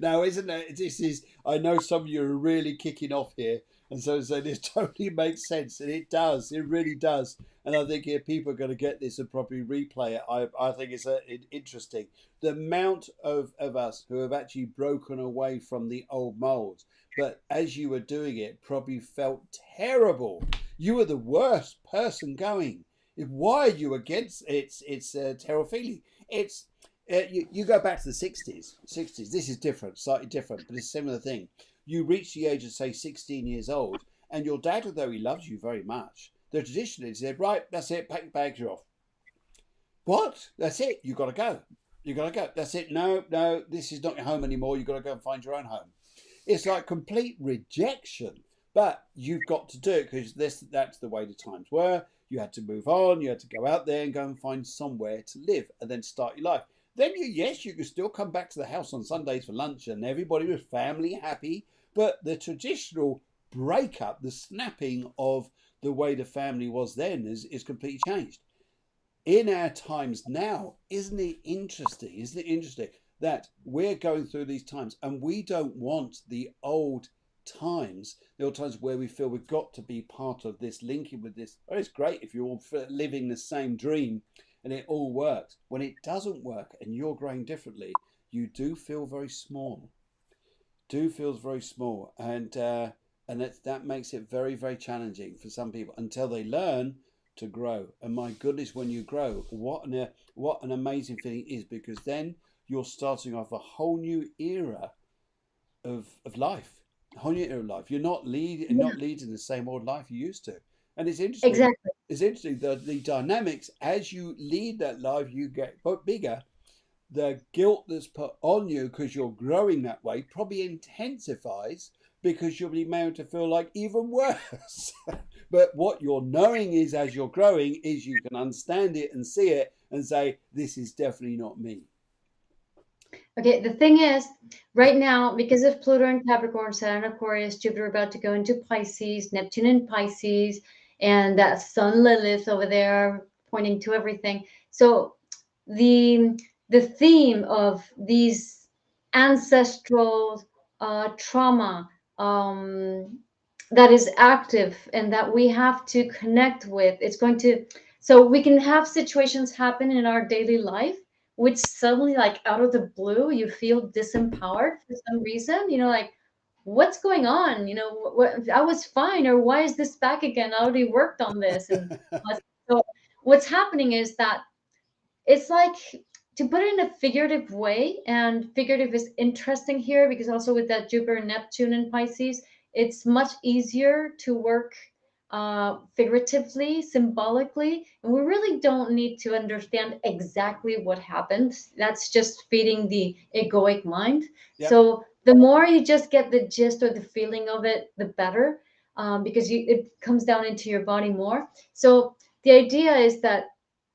Now, isn't it? This is. I know some of you are really kicking off here, and so this totally makes sense, and it does. It really does. And I think if people are going to get this and probably replay it, I think it's interesting. The amount of us who have actually broken away from the old molds, but as you were doing it, probably felt terrible. You were the worst person going. Why are you against it's terrophilia? It's you go back to the 60s. 60s. This is different, slightly different, but it's a similar thing. You reach the age of, say, 16 years old, and your dad, although he loves you very much, the tradition is said, right, that's it, pack your bags, you're off. What? That's it, you got to go. You got to go. That's it. No, no, this is not your home anymore. You got to go and find your own home. It's like complete rejection, but you've got to do it because that's the way the times were. You had to move on. You had to go out there and go and find somewhere to live and then start your life. Then yes, you could still come back to the house on Sundays for lunch and everybody was family happy. But the traditional breakup, the snapping of the way the family was then is completely changed. In our times now, isn't it interesting? Isn't it interesting that we're going through these times and we don't want the old times where we feel we've got to be part of this linking with this. Oh, it's great if you're all living the same dream and it all works. When it doesn't work and you're growing differently, you do feel very small. Do feels very small, and that makes it very very challenging for some people until they learn to grow. And my goodness, when you grow, what an amazing feeling it is, because then you're starting off a whole new era of life, a whole new era of life. You're Yeah, not leading the same old life you used to. And it's interesting. exactly. It's interesting the dynamics as you lead that life, you get bigger. The guilt that's put on you because you're growing that way probably intensifies because you'll be made to feel like even worse. But what you're knowing is as you're growing is you can understand it and see it and say, this is definitely not me. Okay, the thing is, right now, because of Pluto in Capricorn, Saturn in Aquarius, Jupiter about to go into Pisces, Neptune in Pisces, and that Sun Lilith over there pointing to everything. So the the theme of these ancestral trauma, that is active and that we have to connect with, it's going to, so we can have situations happen in our daily life which suddenly, like out of the blue, you feel disempowered for some reason, like, what's going on, what, I was fine, or why is this back again, I already worked on this. And so what's happening is that it's like, to put it in a figurative way, and figurative is interesting here because also with that Jupiter Neptune in Pisces, it's much easier to work figuratively, symbolically, and we really don't need to understand exactly what happened. That's just feeding the egoic mind. Yep. So the more you just get the gist or the feeling of it, the better, because it comes down into your body more. So the idea is that,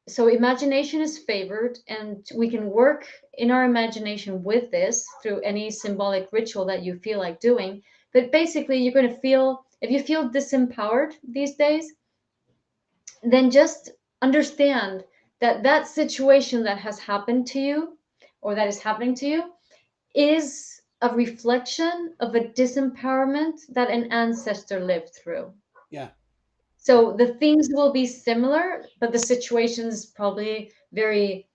so imagination is favored, and we can work in our imagination with this through any symbolic ritual that you feel like doing. But basically, you're going to feel, if you feel disempowered these days, then just understand that that situation that has happened to you, or that is happening to you, is a reflection of a disempowerment that an ancestor lived through. Yeah. Yeah. So the things will be similar, but the situation is probably very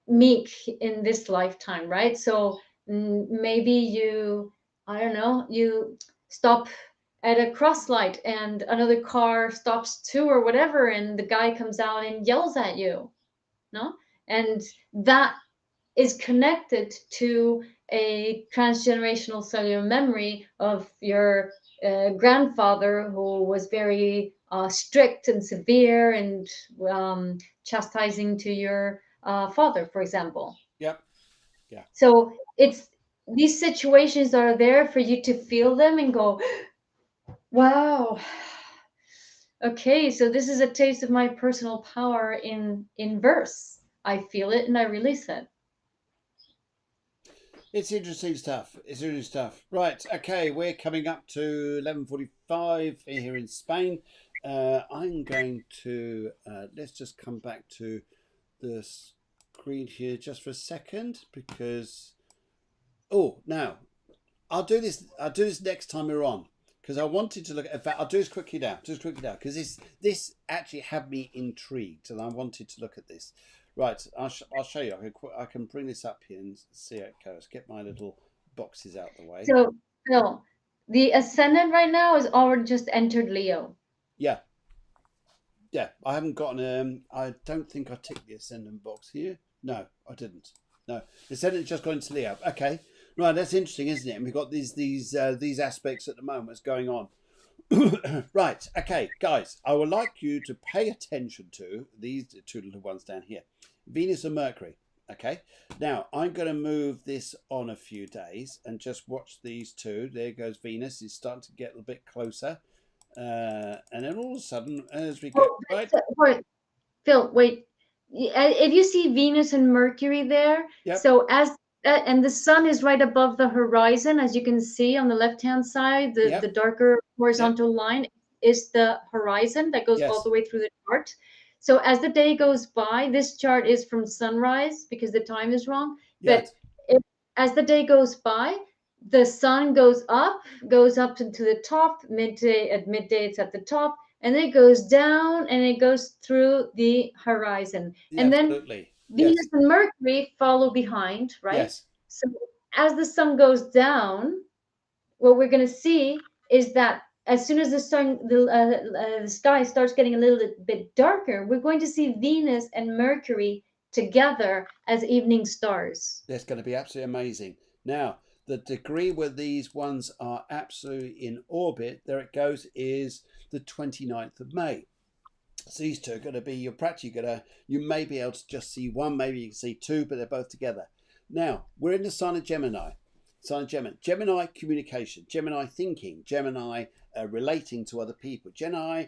meek in this lifetime, right? So maybe you, I don't know, you stop at a cross light and another car stops too, or whatever, and the guy comes out and yells at you, no? And that is connected to a transgenerational cellular memory of your grandfather, who was very strict and severe and chastising to your father, for example. Yep. Yeah. So it's, these situations are there for you to feel them and go, wow, okay, so this is a taste of my personal power in verse. I feel it and I release it. It's interesting stuff. It's interesting stuff. Right. Okay. We're coming up to 11:45 here in Spain. I'm going to let's just come back to the screen here just for a second because now I'll do this. I'll do this next time we're on because I wanted to look at. In fact, I'll do this quickly now. Just quickly now because this actually had me intrigued and I wanted to look at this. Right, I'll show you. I can bring this up here and see how it goes. Get my little boxes out the way. So, Phil, the ascendant right now is already just entered Leo. Yeah, yeah. I haven't gotten. I don't think I ticked the ascendant box here. No, I didn't. No, the ascendant just gone into Leo. Okay, right. That's interesting, isn't it? And we've got these aspects at the moment that's going on. Right, okay, guys, I would like you to pay attention to these two little ones down here, Venus and Mercury. Okay, now I'm going to move this on a few days and just watch these two. There goes Venus, is starting to get a bit closer, and then all of a sudden, as we go right, Wait, Phil, wait. If you see Venus and Mercury there, yep, so and the sun is right above the horizon, as you can see on the left-hand side, the yep, darker yep, horizontal line is the horizon that goes all yes, the way through the chart. So as the day goes by, this chart is from sunrise because the time is wrong. But yes, if, as the day goes by, the sun goes up into the top, midday at midday it's at the top, and it goes down and it goes through the horizon. yeah, And then absolutely, Venus yes, and Mercury follow behind, right? yes, So as the sun goes down, what we're going to see is that as soon as the sky starts getting a little bit darker, we're going to see Venus and Mercury together as evening stars. that's going to be absolutely amazing. Now, the degree where these ones are absolutely in orbit, there it goes, is the 29th of May. So these two are going to be, you're practically going to, you may be able to just see one, maybe you can see two, but they're both together. Now, we're in the sign of Gemini. Sign of Gemini. Gemini communication, Gemini thinking, Gemini relating to other people, Gemini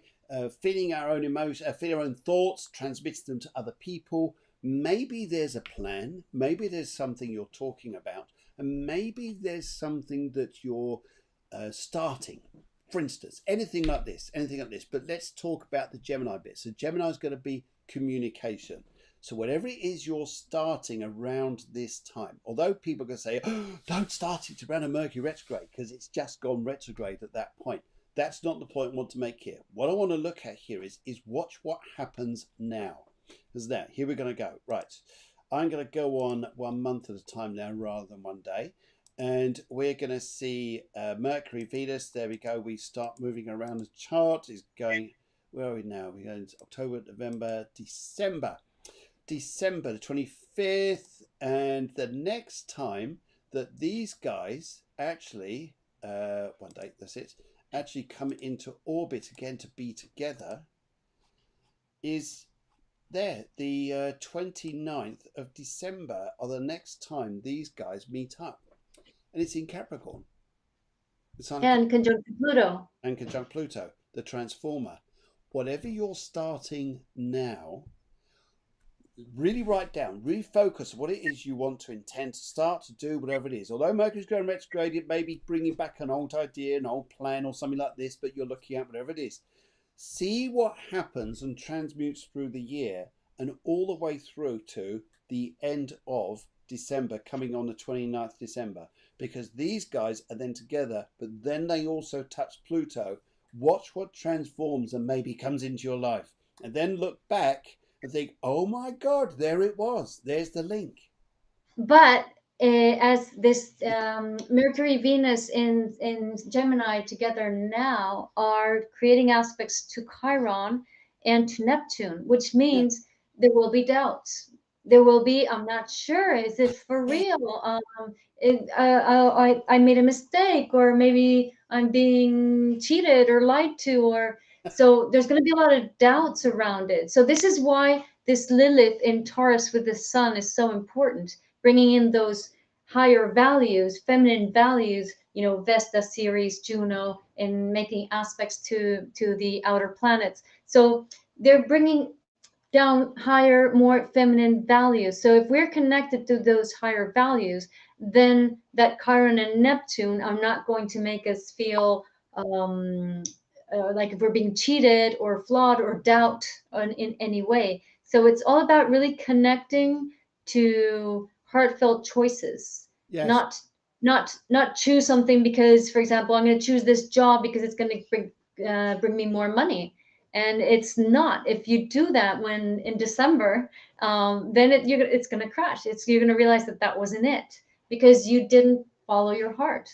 feeling our own emotions, feeling our own thoughts, transmitting them to other people. Maybe there's a plan, maybe there's something you're talking about, and maybe there's something that you're starting. For instance, anything like this, but let's talk about the Gemini bit. So Gemini is going to be communication. So whatever it is you're starting around this time, although people are going to say, oh, don't start it around a Mercury retrograde because it's just gone retrograde at that point. That's not the point I want to make here. What I want to look at here is watch what happens now. Because now, here we're going to go. Right. I'm going to go on 1 month at a time now rather than 1 day. And we're going to see Mercury, Venus. There we go. We start moving around the chart. Is going, where are we now? We're going to October, November, December. December the 25th. And the next time that these guys actually, 1 day, that's it, actually come into orbit again to be together is there. The 29th of December are the next time these guys meet up. And it's in Capricorn. And conjunct Pluto. And conjunct Pluto, the transformer. Whatever you're starting now, really write down, really focus what it is you want to intend to start to do, whatever it is. Although Mercury's going retrograde, it may be bringing back an old idea, an old plan or something like this, but you're looking at whatever it is. See what happens and transmutes through the year and all the way through to the end of December, coming on the 29th of December, because these guys are then together, but then they also touch Pluto. Watch what transforms and maybe comes into your life, and then look back and think, oh my God, there it was. There's the link. But as this Mercury, Venus in Gemini together now are creating aspects to Chiron and to Neptune, which Yeah. means there will be doubts. There will be, I'm not sure, is it for real? I made a mistake, or maybe I'm being cheated or lied to, or so there's going to be a lot of doubts around it. So this is why this Lilith in Taurus with the sun is so important, bringing in those higher values, feminine values, Vesta, Ceres, Juno, and making aspects to the outer planets. So they're bringing down higher, more feminine values. So if we're connected to those higher values, then that Chiron and Neptune are not going to make us feel like if we're being cheated or flawed or doubt in any way. So it's all about really connecting to heartfelt choices, Yes. not choose something because, for example, I'm going to choose this job because it's going to bring me more money, and it's not. If you do that when in December, then it's going to crash. You're going to realize that that wasn't it because you didn't follow your heart.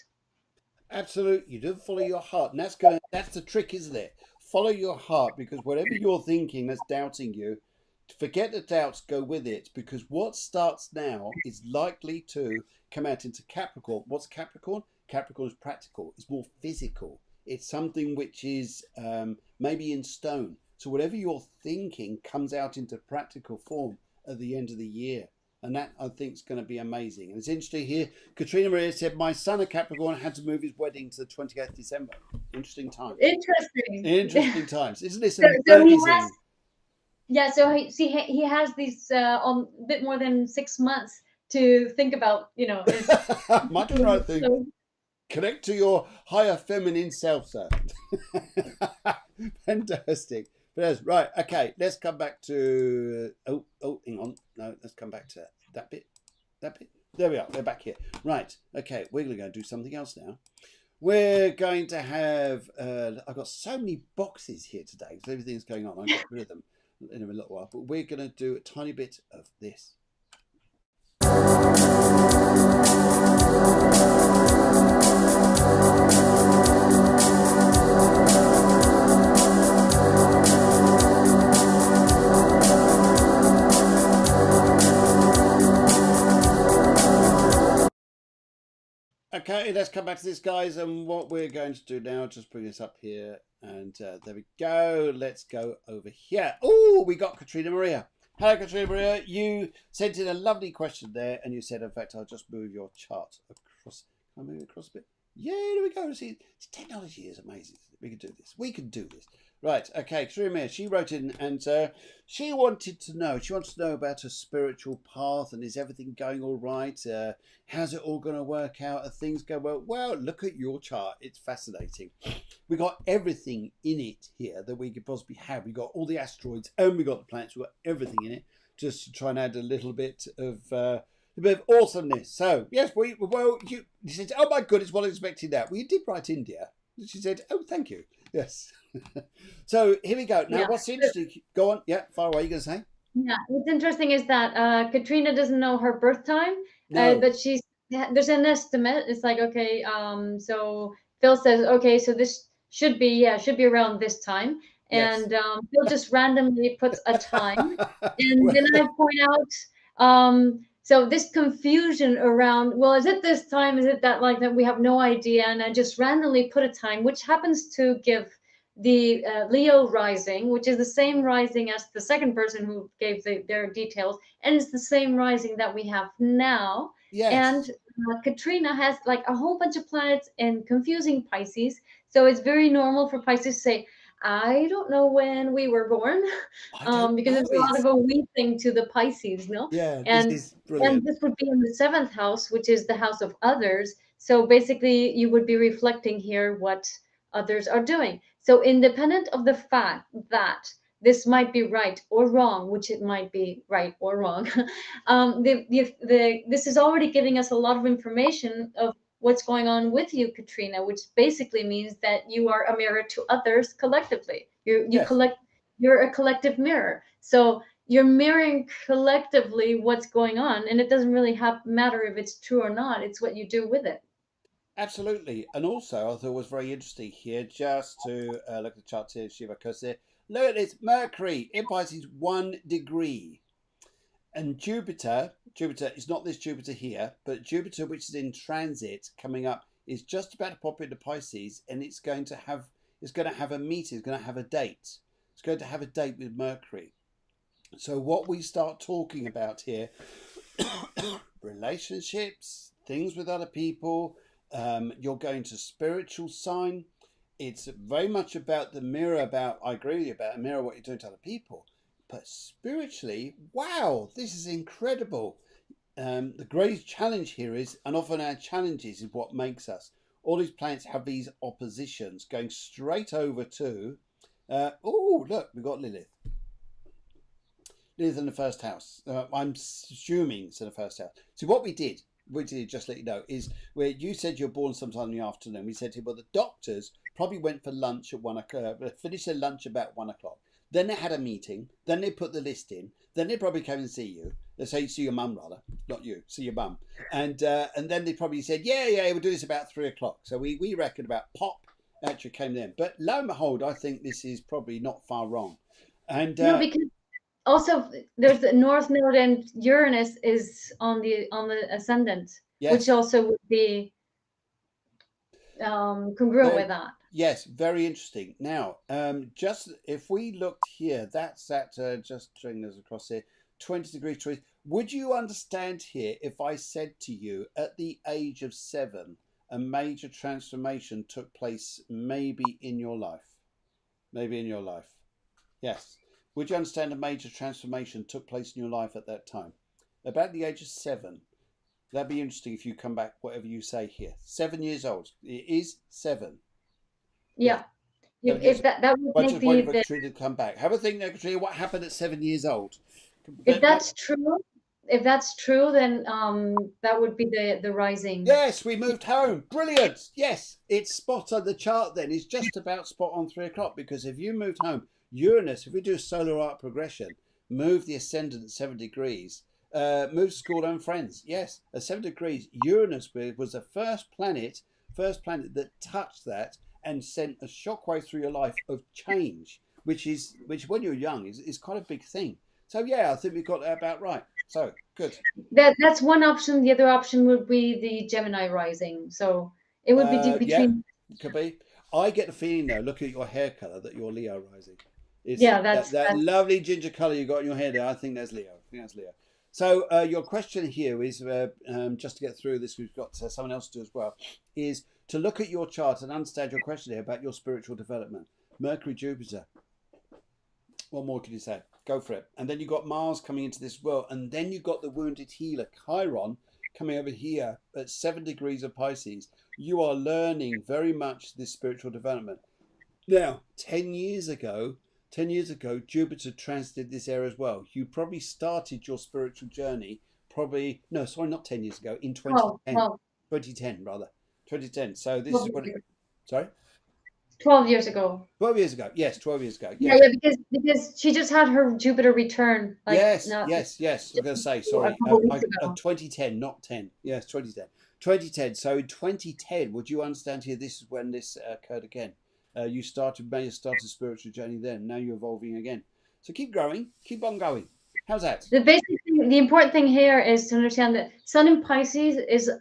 Absolutely, you do follow your heart, and that's the trick, isn't it? Follow your heart, because whatever you're thinking that's doubting you, forget the doubts, go with it, because what starts now is likely to come out into Capricorn. What's Capricorn? Capricorn is practical. It's more physical. It's something which is maybe in stone. So whatever you're thinking comes out into practical form at the end of the year. And that, I think, is going to be amazing. And it's interesting here. Katrina Maria said, my son, a Capricorn, had to move his wedding to the 28th December. Interesting times. Interesting. Interesting times. Isn't this So he has, amazing? yeah. So he has these on a bit more than 6 months to think about, his. Might do the right thing. So, Connect to your higher feminine self, sir. Fantastic. Right, okay, let's come back to... hang on. No, let's come back to that bit. That bit. There we are. We're back here. Right, okay, we're going to go do something else now. We're going to have... I've got so many boxes here today because everything's going on. I'll get rid of them in a little while. But we're going to do a tiny bit of this. Okay, let's come back to this, guys, and what we're going to do now, just bring this up here, and there we go. Let's go over here. Oh, we got Katrina Maria. Hello, Katrina Maria. You sent in a lovely question there, and you said, in fact, I'll just move your chart across. Can I move it across a bit? Yeah, there we go. See, technology is amazing. We can do this. We can do this. Right, okay, Katrina Maria, she wrote in, and she wanted to know about her spiritual path, and is everything going all right? How's it all going to work out? Are things go well? Well, look at your chart. It's fascinating. We got everything in it here that we could possibly have. We got all the asteroids, and we got the planets. We got everything in it, just to try and add a little bit of awesomeness. So yes, you said, oh my goodness, well, I expected that. Well, you did write India. She said, oh, thank you. Yes. So here we go. Now, yeah. what's interesting? Go on. Yeah, far away. You going to say? Yeah, what's interesting is that Katrina doesn't know her birth time, No. but there's an estimate. It's like, okay, so Phil says, okay, so this should be around this time, Yes. and Phil just randomly puts a time, and Well, then I point out, so this confusion around, well, is it this time? Is it that, like that? We have no idea, and I just randomly put a time, which happens to give the Leo rising, which is the same rising as the second person who gave their details, and it's the same rising that we have now. yes. And Katrina has like a whole bunch of planets in confusing Pisces, so it's very normal for Pisces to say, I don't know when we were born, I don't because know. there's a lot of a we thing to the Pisces, no? Yeah, this And is brilliant. this would be in the seventh house, which is the house of others. So basically, you would be reflecting here what others are doing. So independent of the fact that this might be right or wrong, which it might be right or wrong, this is already giving us a lot of information of what's going on with you, Katrina, which basically means that you are a mirror to others collectively. Yes. You're a collective mirror. So you're mirroring collectively what's going on, and it doesn't really matter if it's true or not. It's what you do with it. Absolutely. And also, I thought it was very interesting here, just to look at the chart here, Shiva, because look at this. Mercury in Pisces 1 degree. And Jupiter is not this Jupiter here, but Jupiter, which is in transit coming up, is just about to pop into Pisces, and it's going to have a meeting, it's going to have a date. It's going to have a date with Mercury. So what we start talking about here, relationships, things with other people, you're going to spiritual sign. It's very much about the mirror, I agree with you, about a mirror, what you're doing to other people. But spiritually, wow, this is incredible. The greatest challenge here is, and often our challenges is what makes us. All these planets have these oppositions going straight over to. Oh, look, we've got Lilith. Lilith in the first house. I'm assuming it's in the first house. So what we did, just let you know, is where you said you're born sometime in the afternoon. We said to you, well, the doctors probably went for lunch at 1 o'clock, finished their lunch about 1 o'clock. Then they had a meeting. Then they put the list in. Then they probably came and see you. They say see your mum rather, not you, see your mum. And then they probably said, yeah, we'll do this about 3 o'clock. So we reckon about pop actually came then. But lo and behold, I think this is probably not far wrong. And No, because also there's the North Node and Uranus is on the ascendant, yes, which also would be congruent with that. Yes, very interesting. Now, just if we looked here, that's that. Just showing us across here, 20 degrees. 20. Would you understand here if I said to you at the age of 7, a major transformation took place, maybe in your life, maybe in your life? Yes. Would you understand a major transformation took place in your life at that time, about the age of 7? That'd be interesting if you come back, whatever you say here. 7 years old. It is 7. Yeah. If that would What's make the point of Katrina to come back? Have a think, Katrina. What happened at 7 years old? If that's true, then that would be the rising. Yes, we moved home. Brilliant. Yes, it's spot on. The chart then is just about spot on 3 o'clock, because if you moved home, Uranus, if we do a solar arc progression, move the ascendant 7 degrees, move school and friends. Yes, at 7 degrees, Uranus was the first planet that touched that and sent a shockwave through your life of change, which when you're young is quite a big thing. So yeah, I think we got that about right. So good. That's one option. The other option would be the Gemini rising. So it would be between. Yeah, could be. I get the feeling though, looking at your hair color, that you're Leo rising. That's that lovely ginger color you got in your hair there. I think that's Leo. So your question here is, just to get through this, we've got someone else to do as well, is to look at your chart and understand your question here about your spiritual development. Mercury, Jupiter. What more can you say? Go for it. And then you've got Mars coming into this world. And then you've got the wounded healer, Chiron, coming over here at 7 degrees of Pisces. You are learning very much this spiritual development. Now, 10 years ago, Jupiter transited this area as well. You probably started your spiritual journey not 10 years ago, in 2010. 2010, rather. 2010. So this is what sorry? 12 years ago. 12 years ago. Yes, 12 years ago. Yes. Yeah, because she just had her Jupiter return. Yes. I was going to say, sorry. 2010, not 10. Yes, 2010. 2010. So in 2010, would you understand here, this is when this occurred again. You may have started a spiritual journey then. Now you're evolving again. So keep growing. Keep on going. How's that? The important thing here is to understand that Sun in Pisces is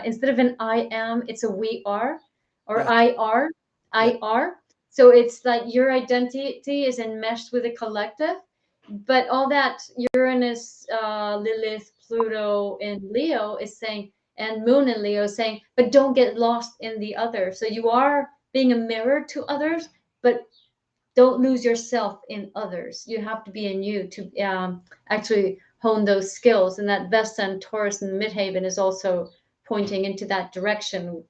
instead of an I am, it's a we are, or IR. So it's like your identity is enmeshed with the collective, but all that Uranus, Lilith, Pluto in Leo is saying, and Moon in Leo is saying, but don't get lost in the other. So you are being a mirror to others, but don't lose yourself in others. You have to be in you to actually hone those skills. And that Vesta and Taurus and Midhaven is also pointing into that direction.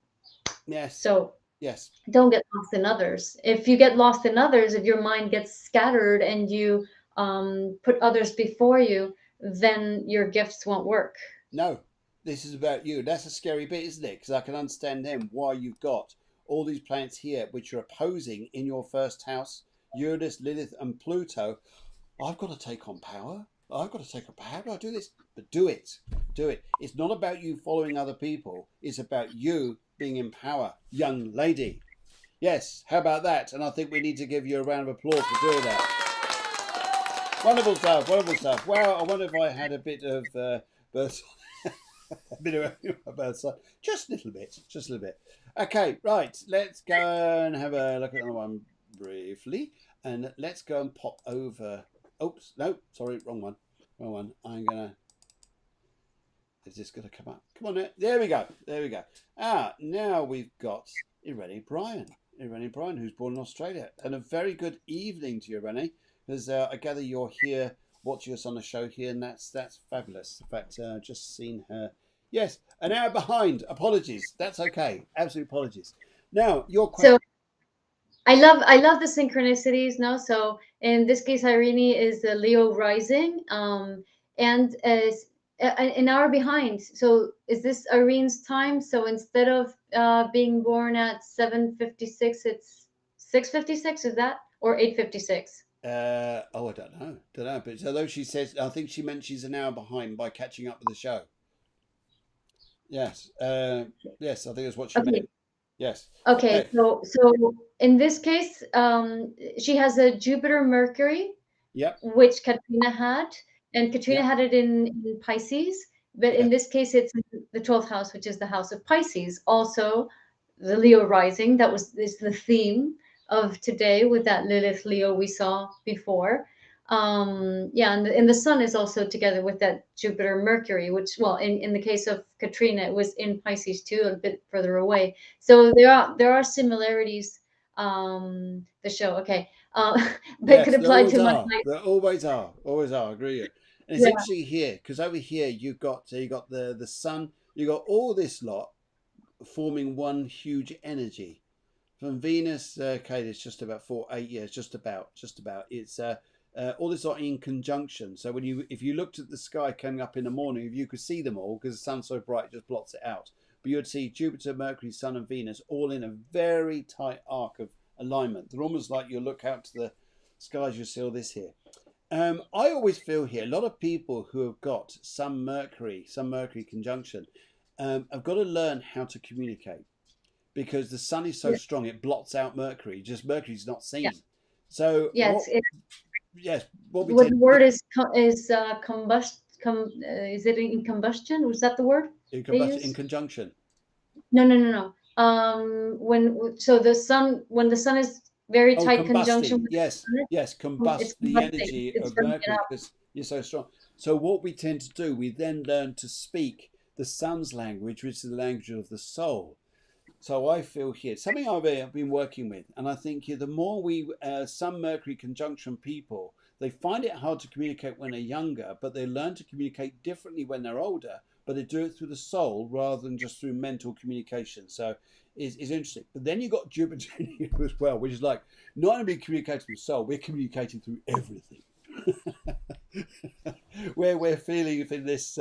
Yes. So yes, don't get lost in others. If you get lost in others, if your mind gets scattered and you put others before you, then your gifts won't work. No, this is about you. That's a scary bit, isn't it? Because I can understand then why you've got all these planets here which are opposing in your first house, Uranus, Lilith and Pluto. I've got to take on power. How do I do this? But do it. It's not about you following other people. It's about you being in power, young lady. Yes, how about that? And I think we need to give you a round of applause for doing that. Wonderful stuff. Well, I wonder if I had a bit of birth, a bit of birth sign. Just a little bit. Okay, right. Let's go and have a look at another one briefly, and let's go and pop over. Oops, no, sorry, wrong one. Is this going to come up? Come on, there we go. Now we've got Irene Bryan, who's born in Australia. And a very good evening to you, Irene. Because I gather you're here watching us on the show here, and that's fabulous. In fact, just seen her. Yes, an hour behind. Apologies. That's okay. Absolute apologies. Now, your question. So I love the synchronicities. No, so in this case, Irene is the Leo rising, and is an hour behind. So is this Irene's time? So instead of being born at 7:56, it's 6:56. Is that, or 8:56? Oh, I don't know. Don't know. But although she says, I think she meant she's an hour behind by catching up with the show. Yes. Yes, I think that's what she Okay. meant. Yes. Okay, Okay. so in this case, she has a Jupiter Mercury, Yep. which Katrina had, and Katrina Yep. had it in Pisces, but Yeah. in this case, it's in the 12th house, which is the house of Pisces. Also, the Leo rising, that was is the theme of today with that Lilith Leo we saw before. Yeah, and the sun is also together with that Jupiter Mercury, which, well, in the case of Katrina, it was in Pisces too, a bit further away. So there are similarities. The show, okay, but could Yes, there apply always to my are. life. There always are. Always are. I agree with you. And it's Yeah, interesting here because over here you got the sun. You got all this lot forming one huge energy. From Venus, okay, it's just about 8 years, just about. It's all this are in conjunction. So if you looked at the sky coming up in the morning, if you could see them all, because the sun's so bright, it just blots it out. But you would see Jupiter, Mercury, Sun, and Venus all in a very tight arc of alignment. They're almost like you look out to the skies, you see all this here. I always feel here a lot of people who have got some Mercury conjunction, have got to learn how to communicate because the sun is so yeah, strong it blots out Mercury. Just Mercury's not yeah, seen. So yeah. yes, what we What tend to do word is is it in combustion? Was that the word in they combustion, in use? conjunction. No, no, no, no. When so when the sun is very Oh, tight conjunction combusting. with the Yes, planet, yes, it's combust the combusting. energy It's of burning it Mercury up. because you're so strong. So what we tend to do, we then learn to speak the sun's language, which is the language of the soul. So I feel here something I've been working with, and I think here the more some Mercury conjunction people, they find it hard to communicate when they're younger, but they learn to communicate differently when they're older. But they do it through the soul rather than just through mental communication. So it's interesting. But then you got Jupiter in here as well, which is like not only communicating through soul, we're communicating through everything. Where we're feeling in this.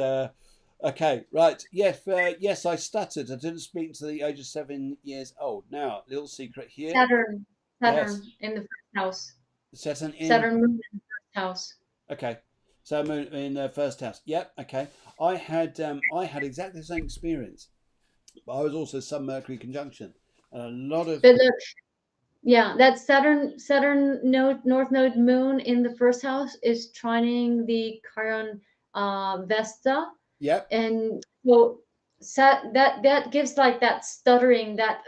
Okay, right. Yes, yes, I stuttered. I didn't speak until the age of 7 years old. Now, little secret here. Saturn, Yes, Saturn in the first house. Saturn in. Saturn moon in the first house. Okay, so moon in the first house. Yep. Okay. I had exactly the same experience, but I was also some Mercury conjunction, and a lot of But look, yeah, that Saturn node, North Node moon in the first house is trining the Chiron Vesta, yep. and so that gives like that stuttering, that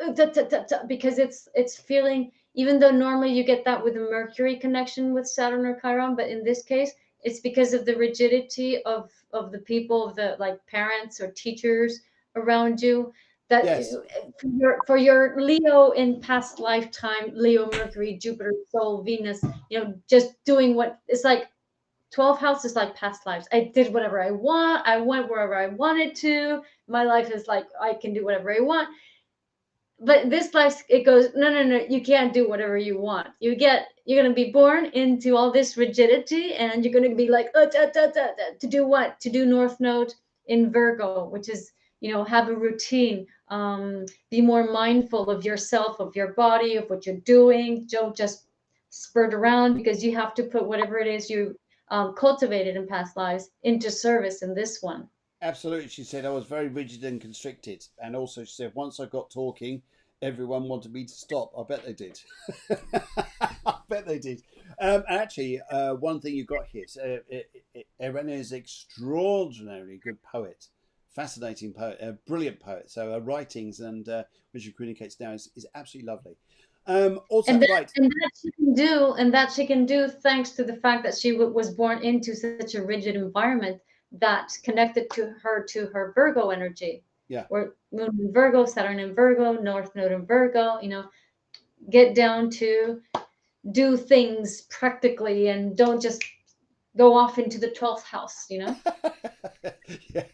because it's feeling, even though normally you get that with a Mercury connection with Saturn or Chiron, but in this case it's because of the rigidity of the people, of the like parents or teachers around you, that Yes. for your Leo in past lifetime, Leo, Mercury, Jupiter, Soul, Venus, just doing what it's like. 12 house is like past lives. I did whatever I want. I went wherever I wanted to. My life is like I can do whatever I want. But this life, it goes, no, no, no, you can't do whatever you want. You're going to be born into all this rigidity, and you're going to be like, to do what? To do North Node in Virgo, which is, have a routine, be more mindful of yourself, of your body, of what you're doing. Don't just spurt around, because you have to put whatever it is you cultivated in past lives into service in this one. Absolutely, she said I was very rigid and constricted, and also she said once I got talking, everyone wanted me to stop. I bet they did. I bet they did. Actually, one thing you got here, so, Irene is extraordinarily good poet, fascinating poet, a brilliant poet. So her writings and which she communicates now is absolutely lovely. Also, and that, right, and that she can do, thanks to the fact that she was born into such a rigid environment that connected to her Virgo energy, yeah, or moon in Virgo, Saturn in Virgo, North Node in Virgo. Get down to do things practically and don't just go off into the 12th house, you know? Yeah,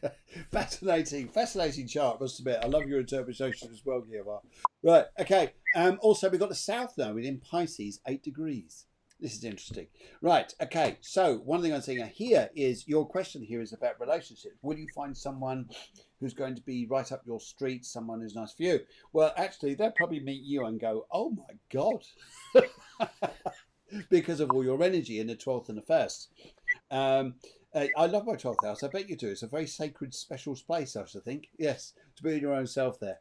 fascinating chart. Must admit, I love your interpretation as well, Guiomar. Right, okay. Also, we've got the South now within Pisces, 8 degrees. This is interesting. Right, okay. So one thing I'm saying here is your question here is about relationships. Will you find someone who's going to be right up your street, someone who's nice for you? Well, actually, they'll probably meet you and go, "Oh my God," because of all your energy in the 12th and the first. Um, I love my 12th house. I bet you do. It's a very sacred, special place, I should think. Yes, to be in your own self there.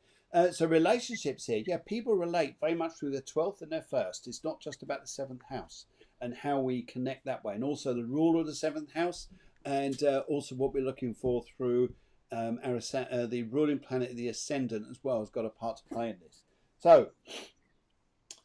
So relationships here, yeah, people relate very much through their 12th and their first. It's not just about the 7th house and how we connect that way, and also the rule of the 7th house, and also what we're looking for through the ruling planet, the ascendant as well, has got a part to play in this. So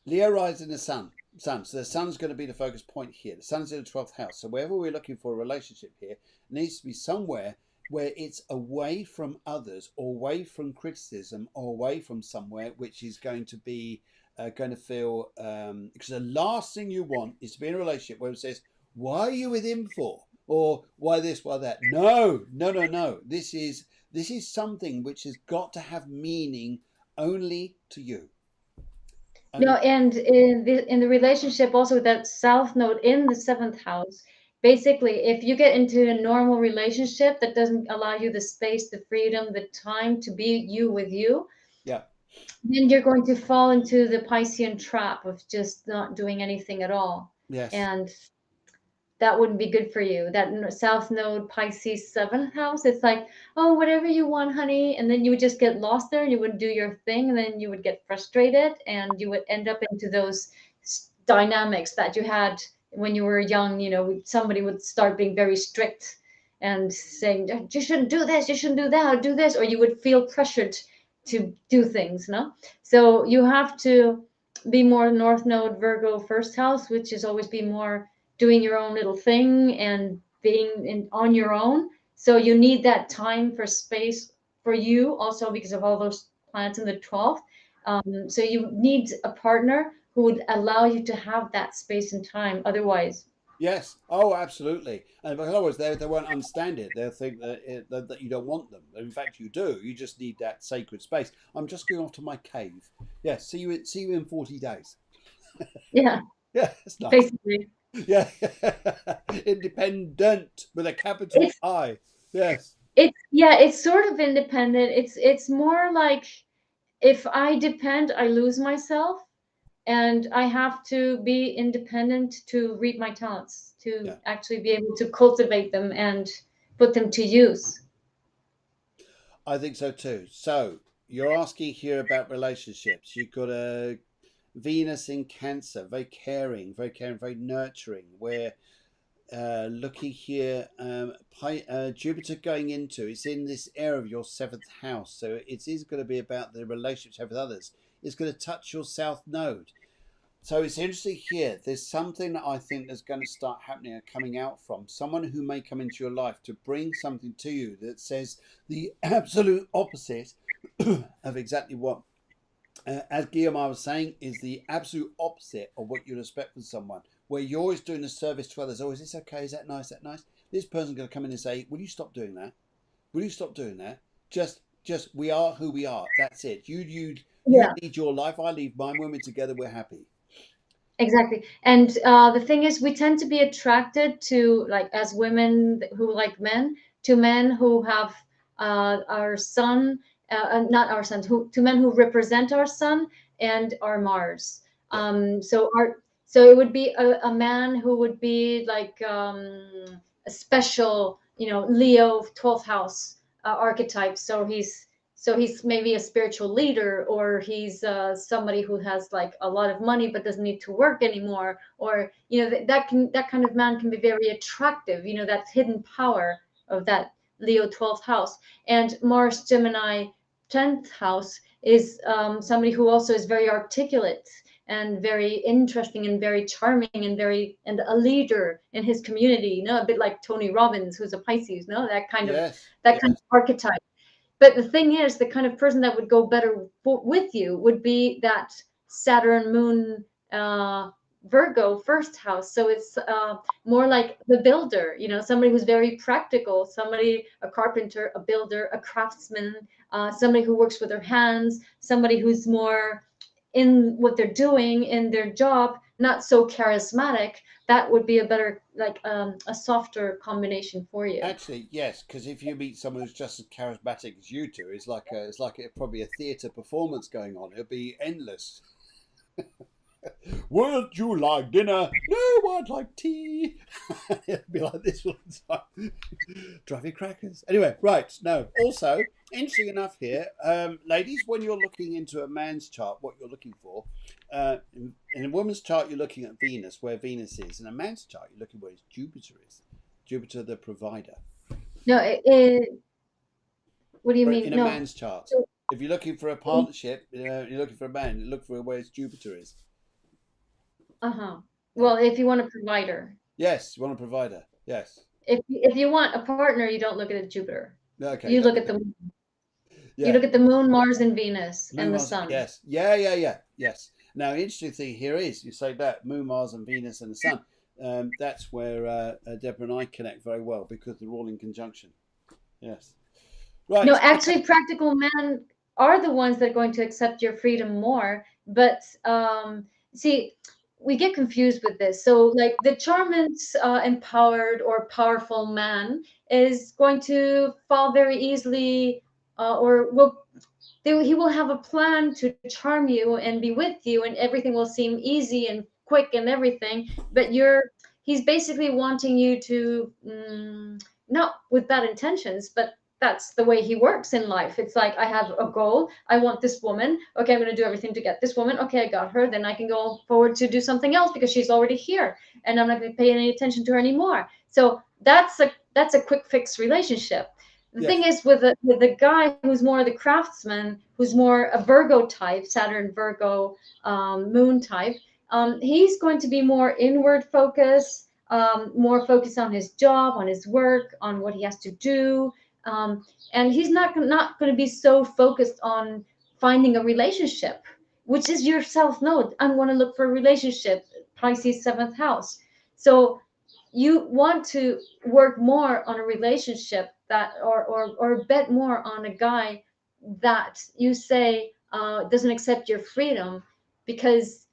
Leo rising the sun. So the sun's going to be the focus point here. The sun's in the 12th house. So wherever we're looking for a relationship here, it needs to be somewhere where it's away from others, or away from criticism, or away from somewhere which is going to be going to feel. Because the last thing you want is to be in a relationship where it says, "Why are you with him for?" Or "Why this? Why that?" No, no, no, no. This is something which has got to have meaning only to you. No, Only. and in the relationship also with that south node in the 7th house, basically, if you get into a normal relationship that doesn't allow you the space, the freedom, the time to be you with you, Yeah. then you're going to fall into the Piscean trap of just not doing anything at all. Yes. And that wouldn't be good for you. That South Node Pisces 7th house, it's like, oh, whatever you want, honey. And then you would just get lost there and you wouldn't do your thing. And then you would get frustrated and you would end up into those dynamics that you had when you were young. You know, somebody would start being very strict and saying, you shouldn't do this, you shouldn't do that, or do this, or you would feel pressured to do things, no? So you have to be more North Node Virgo first house, which is always be more doing your own little thing and being on your own. So you need that time for space for you also because of all those planets in the 12th. So you need a partner who would allow you to have that space and time. Otherwise, Yes. Oh, absolutely. And because otherwise they won't understand it. They'll think that you don't want them. In fact, you do. You just need that sacred space. I'm just going off to my cave. Yes. See you in 40 days. yeah, Yeah, it's nice. basically. Yeah. Independent with a capital It's I. Yes. it's sort of independent. It's more like if I depend, I lose myself. And I have to be independent to reap my talents, to Yeah. actually be able to cultivate them and put them to use. I think so too. So you're asking here about relationships. You've got a Venus in Cancer, very caring, very nurturing. Where looking here, Jupiter going into it's in this area of your 7th house, so it is going to be about the relationships you have with others. It's going to touch your South Node. So it's interesting here. There's something that I think that's going to start happening and coming out from someone who may come into your life to bring something to you that says the absolute opposite of exactly what, as Guiomar was saying, is the absolute opposite of what you'd expect from someone. Where you're always doing a service to others. Oh, is this okay? Is that nice? That nice? This person's going to come in and say, "Will you stop doing that? Will you stop doing that? Just we are who we are. That's it. You Yeah, lead your life. I lead mine. When we're together, we're happy." exactly. And the thing is, we tend to be attracted to, like, as women who like men, to men who have our sun, not our sun, to men who represent our sun and our Mars. Yeah. So it would be a man who would be like a special, Leo 12th house archetype. So he's maybe a spiritual leader, or he's somebody who has like a lot of money but doesn't need to work anymore, or that kind of man can be very attractive. That hidden power of that Leo 12th house. And Mars Gemini 10th house is somebody who also is very articulate and very interesting and very charming and a leader in his community. A bit like Tony Robbins, who's a Pisces. No, that kind of Yes. that kind Yes. of archetype. But the thing is, the kind of person that would go better with you would be that Saturn Moon Virgo first house. So it's more like the builder, somebody who's very practical, somebody, a carpenter, a builder, a craftsman, somebody who works with their hands, somebody who's more in what they're doing in their job, not so charismatic. That would be a better, like a softer combination for you. Actually, yes, because if you meet someone who's just as charismatic as you two, it's like probably a theatre performance going on. It'll be endless. Would you like dinner? No, I'd like tea. It'll be like this all the time. Drive you crackers. Anyway, right. No. Also, interesting enough here, ladies, when you're looking into a man's chart, what you're looking for, in a woman's chart, you're looking at Venus, where Venus is. In a man's chart, you're looking where his Jupiter is. Jupiter, the provider. No, what do you mean? In a No. man's chart. If you're looking for a partnership, you're looking for a man, you look for where his Jupiter is. Well, if you want a provider. Yes, you want a provider. Yes. If you want a partner, you don't look at Jupiter. Okay. You look at the moon. Yeah. You look at the moon, Mars, and Venus, and the sun. Yes. Yes. Now, interesting thing here is you say that moon, Mars, and Venus, and the sun. That's where Deborah and I connect very well because they're all in conjunction. Yes. Right. No, actually, practical men are the ones that are going to accept your freedom more. But see, we get confused with this. So, like the charmant, empowered, or powerful man is going to fall very easily, he will have a plan to charm you and be with you, and everything will seem easy and quick and everything. But he's basically wanting you to, not with bad intentions, but that's the way he works in life. It's like, I have a goal. I want this woman. Okay, I'm going to do everything to get this woman. Okay, I got her. Then I can go forward to do something else because she's already here, and I'm not going to pay any attention to her anymore. So that's a quick fix relationship. The thing is with the guy who's more the craftsman, who's more a Virgo type, Saturn Virgo moon type, he's going to be more inward focused, more focused on his job, on his work, on what he has to do. And he's not going to be so focused on finding a relationship, which is your south node. I'm going to look for a relationship, Pisces 7th house. So you want to work more on a relationship that, or bet more on a guy that you say doesn't accept your freedom, because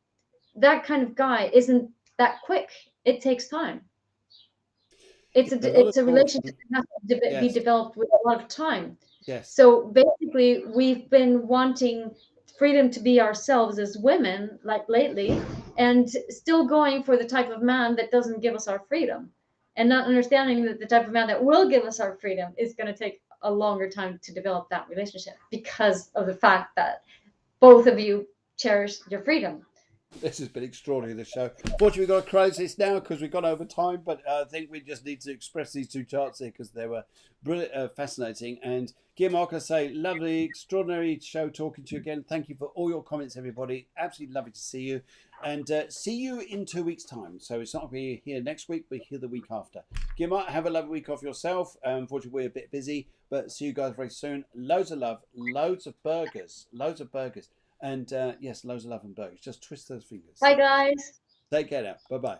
that kind of guy isn't that quick. It takes time. It's a relationship that has to be developed with a lot of time. Yes. So basically, we've been wanting freedom to be ourselves as women, like lately, and still going for the type of man that doesn't give us our freedom, and not understanding that the type of man that will give us our freedom is going to take a longer time to develop that relationship because of the fact that both of you cherish your freedom. This has been extraordinary, the show. Fortunately, we've got to close this now because we've gone over time, but I think we just need to express these two charts here because they were brilliant, fascinating. And Guiomar, I say, lovely, extraordinary show talking to you again. Thank you for all your comments, everybody. Absolutely lovely to see you. And see you in 2 weeks' time. So it's not going to be here next week, but here the week after. Guiomar, have a lovely week off yourself. Unfortunately, we're a bit busy, but see you guys very soon. Loads of love, loads of burgers, loads of burgers. And yes, loads of love and burgers. Just twist those fingers. Bye, guys. Take care now. Bye-bye.